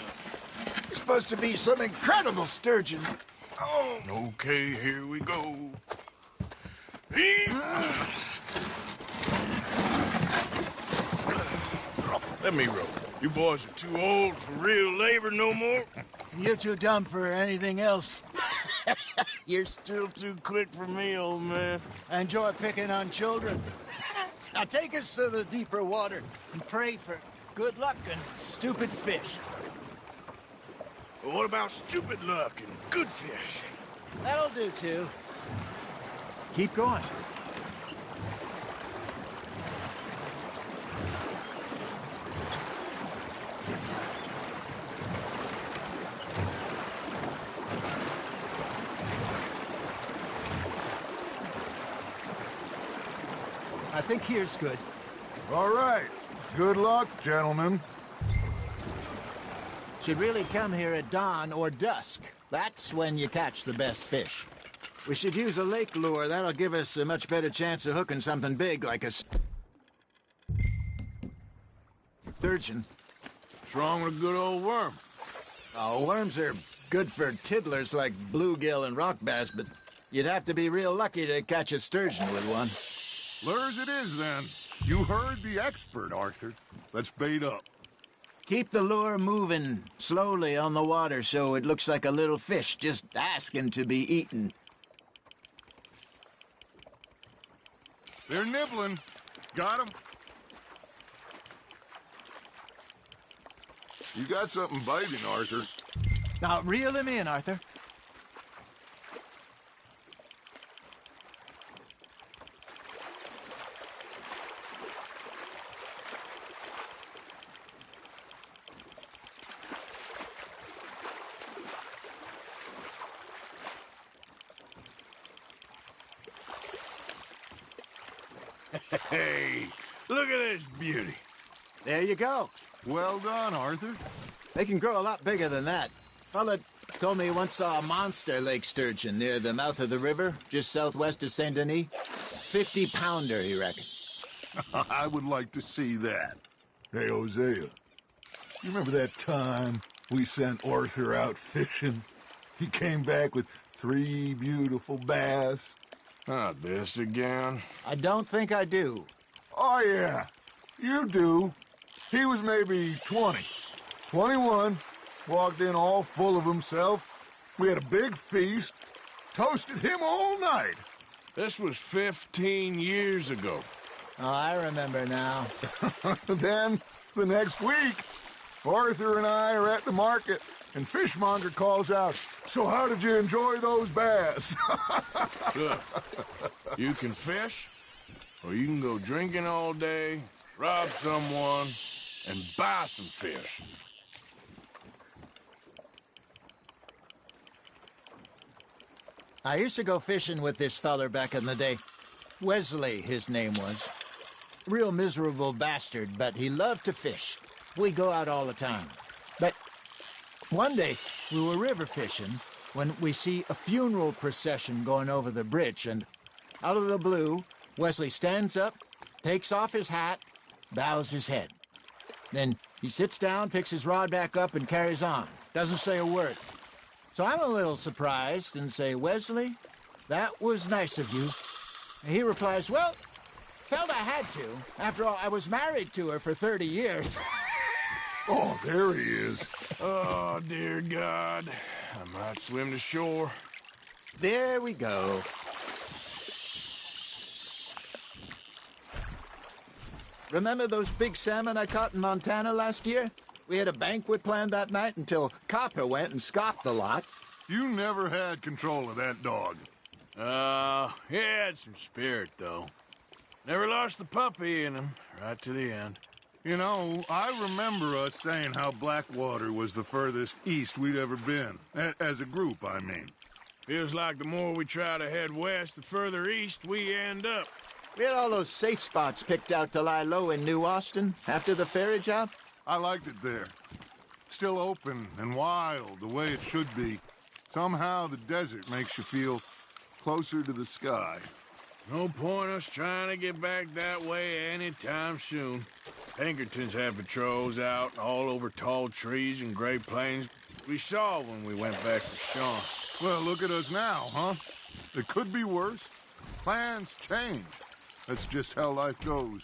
Speaker 10: It's supposed to be some incredible sturgeon.
Speaker 4: Oh. Okay, here we go. Let me row. You boys are too old for real labor no more.
Speaker 10: You're too dumb for anything else.
Speaker 4: You're still too quick for me, old man.
Speaker 10: I enjoy picking on children. Now take us to the deeper water and pray for good luck and stupid fish.
Speaker 4: Well, what about stupid luck and good fish?
Speaker 10: That'll do, too. Keep going. I think here's good.
Speaker 15: All right. Good luck, gentlemen.
Speaker 10: Should really come here at dawn or dusk. That's when you catch the best fish. We should use a lake lure. That'll give us a much better chance of hooking something big like a sturgeon.
Speaker 4: What's wrong with a good old worm?
Speaker 10: Oh, worms are good for tiddlers like bluegill and rock bass, but you'd have to be real lucky to catch a sturgeon with one.
Speaker 14: Lures it is, then. You heard the expert, Arthur. Let's bait up.
Speaker 10: Keep the lure moving slowly on the water so it looks like a little fish just asking to be eaten.
Speaker 14: They're nibbling. Got 'em. You got something biting, Arthur.
Speaker 10: Now, reel him in, Arthur.
Speaker 4: Hey, look at this beauty.
Speaker 10: There you go.
Speaker 14: Well done, Arthur.
Speaker 10: They can grow a lot bigger than that. Fella told me he once saw a monster lake sturgeon near the mouth of the river, just southwest of Saint Denis. 50-pounder, he reckoned.
Speaker 14: I would like to see that.
Speaker 15: Hey, Hosea. You remember that time we sent Arthur out fishing? He came back with 3 beautiful bass.
Speaker 4: Not this again.
Speaker 10: I don't think I do.
Speaker 15: Oh, yeah. You do. He was maybe 20. 21. Walked in all full of himself. We had a big feast. Toasted him all night.
Speaker 4: This was 15 years ago.
Speaker 10: Oh, I remember now.
Speaker 15: Then, the next week, Arthur and I are at the market, and Fishmonger calls out, "So how did you enjoy those bass?"
Speaker 4: Look, you can fish, or you can go drinking all day, rob someone, and buy some fish.
Speaker 10: I used to go fishing with this feller back in the day. Wesley, his name was. Real miserable bastard, but he loved to fish. We'd go out all the time. But one day, we were river fishing when we see a funeral procession going over the bridge, and out of the blue, Wesley stands up, takes off his hat, bows his head. Then he sits down, picks his rod back up, and carries on. Doesn't say a word. So I'm a little surprised and say, "Wesley, that was nice of you." And he replies, "Well, felt I had to. After all, I was married to her for 30 years.
Speaker 15: Oh, there he is.
Speaker 4: Oh, dear God. I might swim to shore.
Speaker 10: There we go. Remember those big salmon I caught in Montana last year? We had a banquet planned that night until Copper went and scoffed the lot.
Speaker 15: You never had control of that dog.
Speaker 4: He had some spirit, though. Never lost the puppy in him, right to the end.
Speaker 15: You know, I remember us saying how Blackwater was the furthest east we'd ever been. As a group, I mean.
Speaker 4: Feels like the more we try to head west, the further east we end up.
Speaker 10: We had all those safe spots picked out to lie low in New Austin after the ferry job.
Speaker 15: I liked it there. Still open and wild, the way it should be. Somehow the desert makes you feel closer to the sky.
Speaker 4: No point us trying to get back that way anytime soon. Pinkertons had patrols out all over tall trees and Great Plains. We saw when we went back to Sean.
Speaker 15: Well, look at us now, huh? It could be worse. Plans change. That's just how life goes.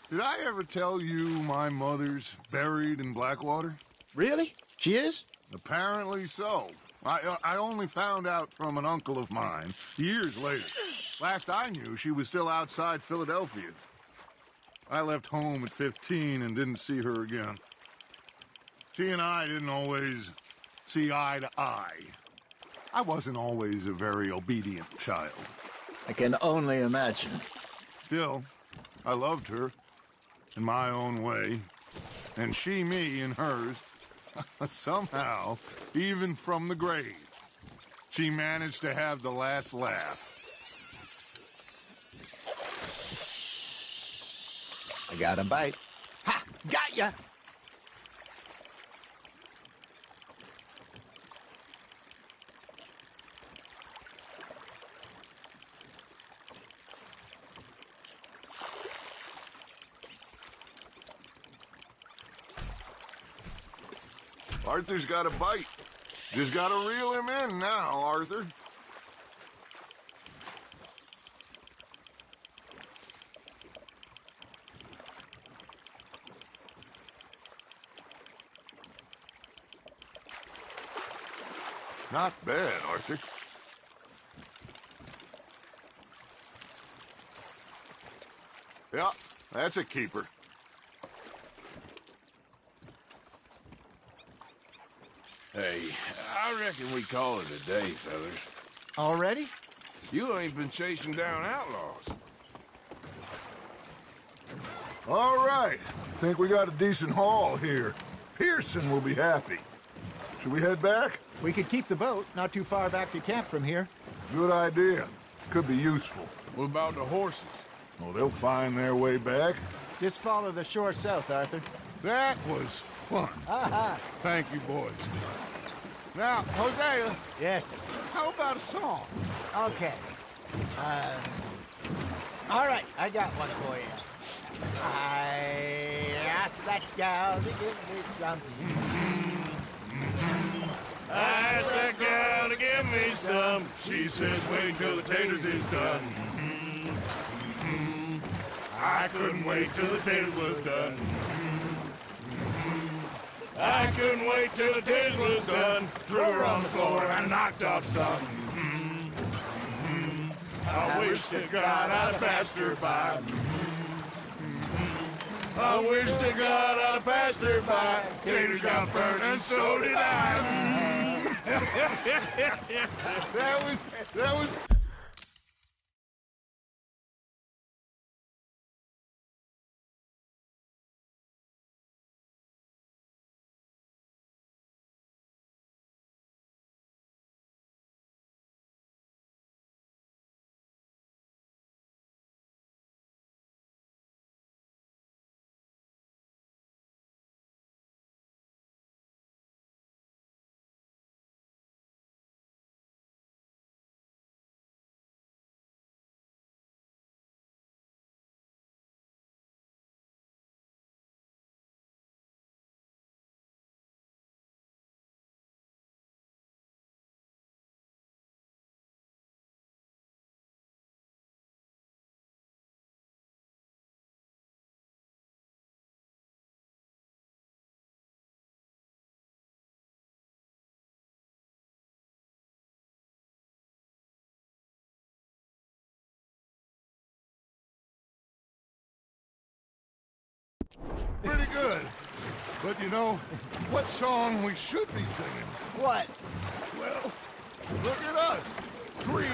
Speaker 15: Did I ever tell you my mother's buried in Blackwater?
Speaker 10: Really? She is?
Speaker 15: Apparently so. I only found out from an uncle of mine years later. Last I knew, she was still outside Philadelphia. I left home at 15 and didn't see her again. She and I didn't always see eye to eye. I wasn't always a very obedient child.
Speaker 10: I can only imagine.
Speaker 15: Still, I loved her in my own way, and she me in hers. Somehow, even from the grave, she managed to have the last laugh.
Speaker 10: I got a bite. Ha! Got ya!
Speaker 15: Arthur's got a bite. Just gotta reel him in now, Arthur. Not bad, Arthur. Yeah, that's a keeper.
Speaker 4: Hey, I reckon we call it a day, fellas.
Speaker 10: Already?
Speaker 4: You ain't been chasing down outlaws.
Speaker 15: All right. Think we got a decent haul here. Pearson will be happy. Should we head back?
Speaker 10: We could keep the boat not too far back to camp from here.
Speaker 15: Good idea. Could be useful.
Speaker 4: What about the horses?
Speaker 15: Oh, they'll find their way back.
Speaker 10: Just follow the shore south, Arthur.
Speaker 15: That was fun.
Speaker 10: Aha!
Speaker 15: Thank you, boys. Now, Hosea.
Speaker 10: Yes.
Speaker 15: How about a song?
Speaker 10: Okay. All right, I got one for you. I asked that gal to give me something.
Speaker 4: I asked that gal to give me some. She says, wait till the taters is done. I couldn't wait till the tails was done. I couldn't wait till the tails was done. Threw her on the floor and knocked off something. I wish to God I'd passed her by. I wish to God I'd passed her by. Taters got burnt and so did I. That was... Pretty good. But you know, what song we should be singing?
Speaker 10: What?
Speaker 4: Well, look at us. 3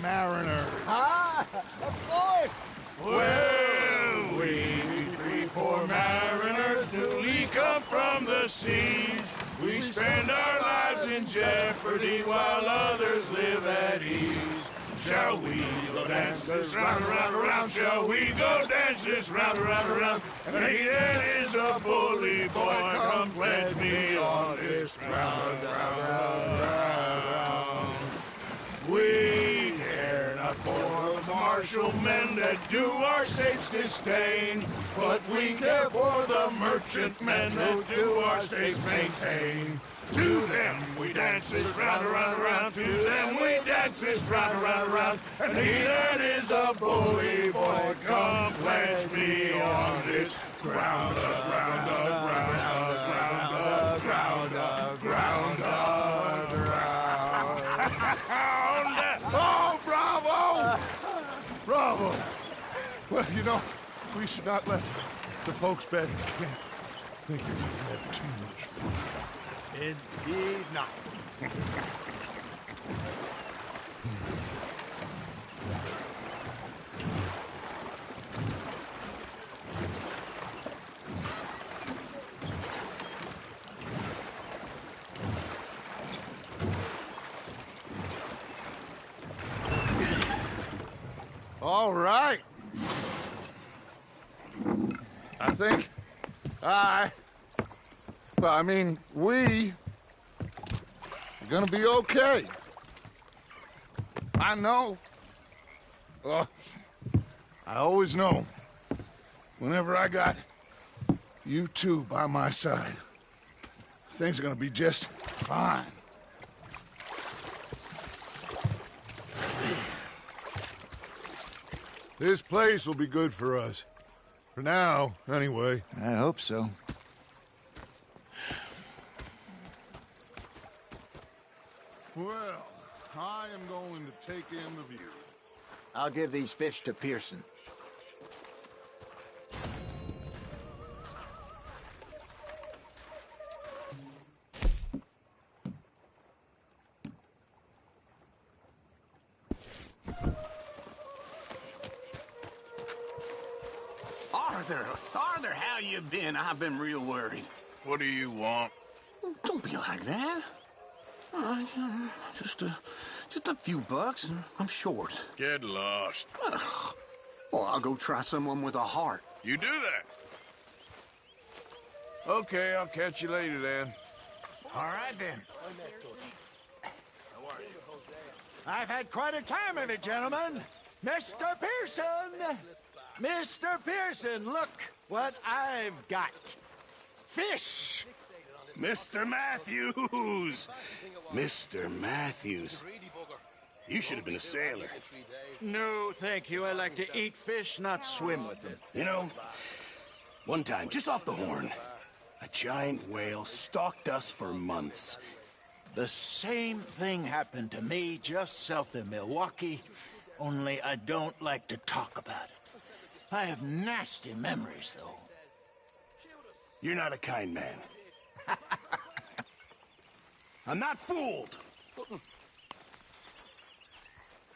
Speaker 4: mariners.
Speaker 10: Ah, of course.
Speaker 4: Well, we 3 poor mariners newly come from the seas. We spend our lives in jeopardy while others live at ease. Shall we go dance this round, around, around? Shall we go dance this round, around, around? And he that is a bully boy, come pledge me on this round, round, round, round. We care not for the martial men that do our states disdain, but we care for the merchant men that do our states maintain. To them we dance this round, around, around. To them we dance this round, around, around. And he that is a bully boy, come pledge me on this ground, ground, ground, ground, ground, ground, ground. Oh, bravo! Bravo! Well, you know, we should not let the folks back in camp think that we have too much fun.
Speaker 10: Indeed not.
Speaker 15: All right. I think we are gonna be okay. I know. I always know. Whenever I got you two by my side, things are gonna be just fine. This place will be good for us. For now, anyway.
Speaker 10: I hope so.
Speaker 15: Well, I am going to take in the view.
Speaker 10: I'll give these fish to Pearson.
Speaker 18: Arthur, how you been? I've been real worried.
Speaker 4: What do you want?
Speaker 18: Don't be like that. All right, just a few bucks, and I'm short.
Speaker 4: Get lost.
Speaker 18: Well, I'll go try someone with a heart.
Speaker 4: You do that. Okay, I'll catch you later then.
Speaker 10: All right, then. I've had quite a time of it, gentlemen. Mr. Pearson! Mr. Pearson, look what I've got. Fish!
Speaker 18: Mr. Matthews! Mr. Matthews.
Speaker 15: You should have been a sailor.
Speaker 10: No, thank you. I like to eat fish, not swim with them.
Speaker 15: You know, one time, just off the horn, a giant whale stalked us for months.
Speaker 10: The same thing happened to me just south of Milwaukee, only I don't like to talk about it. I have nasty memories, though.
Speaker 15: You're not a kind man. I'm not fooled.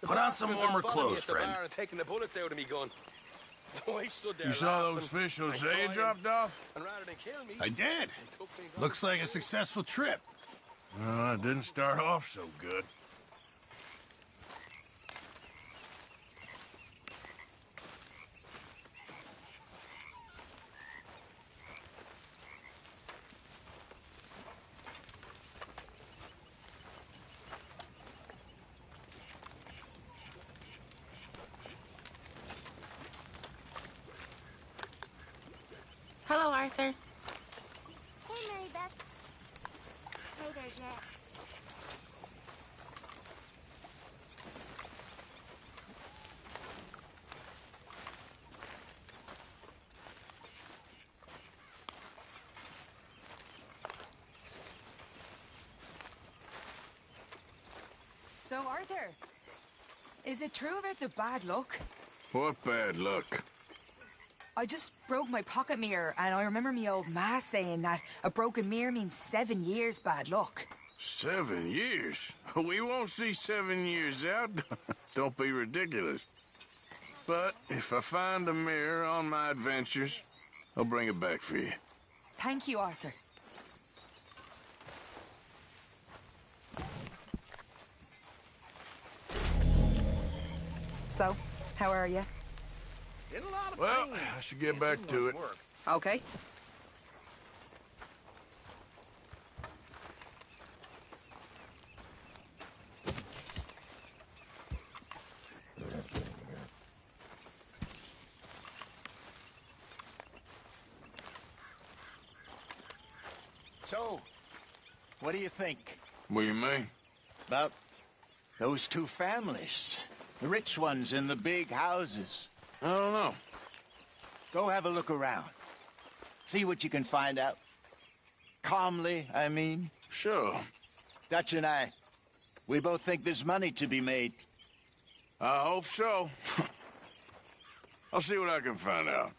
Speaker 15: Put on some warmer clothes, friend.
Speaker 13: Taking the bullets out of me gun. So I stood there
Speaker 4: You saw
Speaker 13: laughing
Speaker 4: those fish
Speaker 13: and
Speaker 4: Jose
Speaker 13: crying,
Speaker 4: dropped off?
Speaker 13: And rather than kill me,
Speaker 15: I did. Looks like a successful trip.
Speaker 4: It didn't start off so good.
Speaker 12: Hello, Arthur.
Speaker 19: Hey, Mary Beth. Hey there, Jack.
Speaker 20: So, Arthur, is it true about the bad luck?
Speaker 4: What bad luck?
Speaker 20: I just broke my pocket mirror, and I remember me old ma saying that a broken mirror means 7 years bad luck.
Speaker 4: 7 years? We won't see 7 years out. Don't be ridiculous. But if I find a mirror on my adventures, I'll bring it back for you.
Speaker 20: Thank you, Arthur. So, how are you?
Speaker 4: Well, I should get back to it.
Speaker 20: Okay.
Speaker 10: So, what do you think?
Speaker 4: What do you mean?
Speaker 10: About those two families. The rich ones in the big houses.
Speaker 4: I don't know.
Speaker 10: Go have a look around. See what you can find out. Calmly, I mean.
Speaker 4: Sure.
Speaker 10: Dutch and I, we both think there's money to be made.
Speaker 4: I hope so. I'll see what I can find out.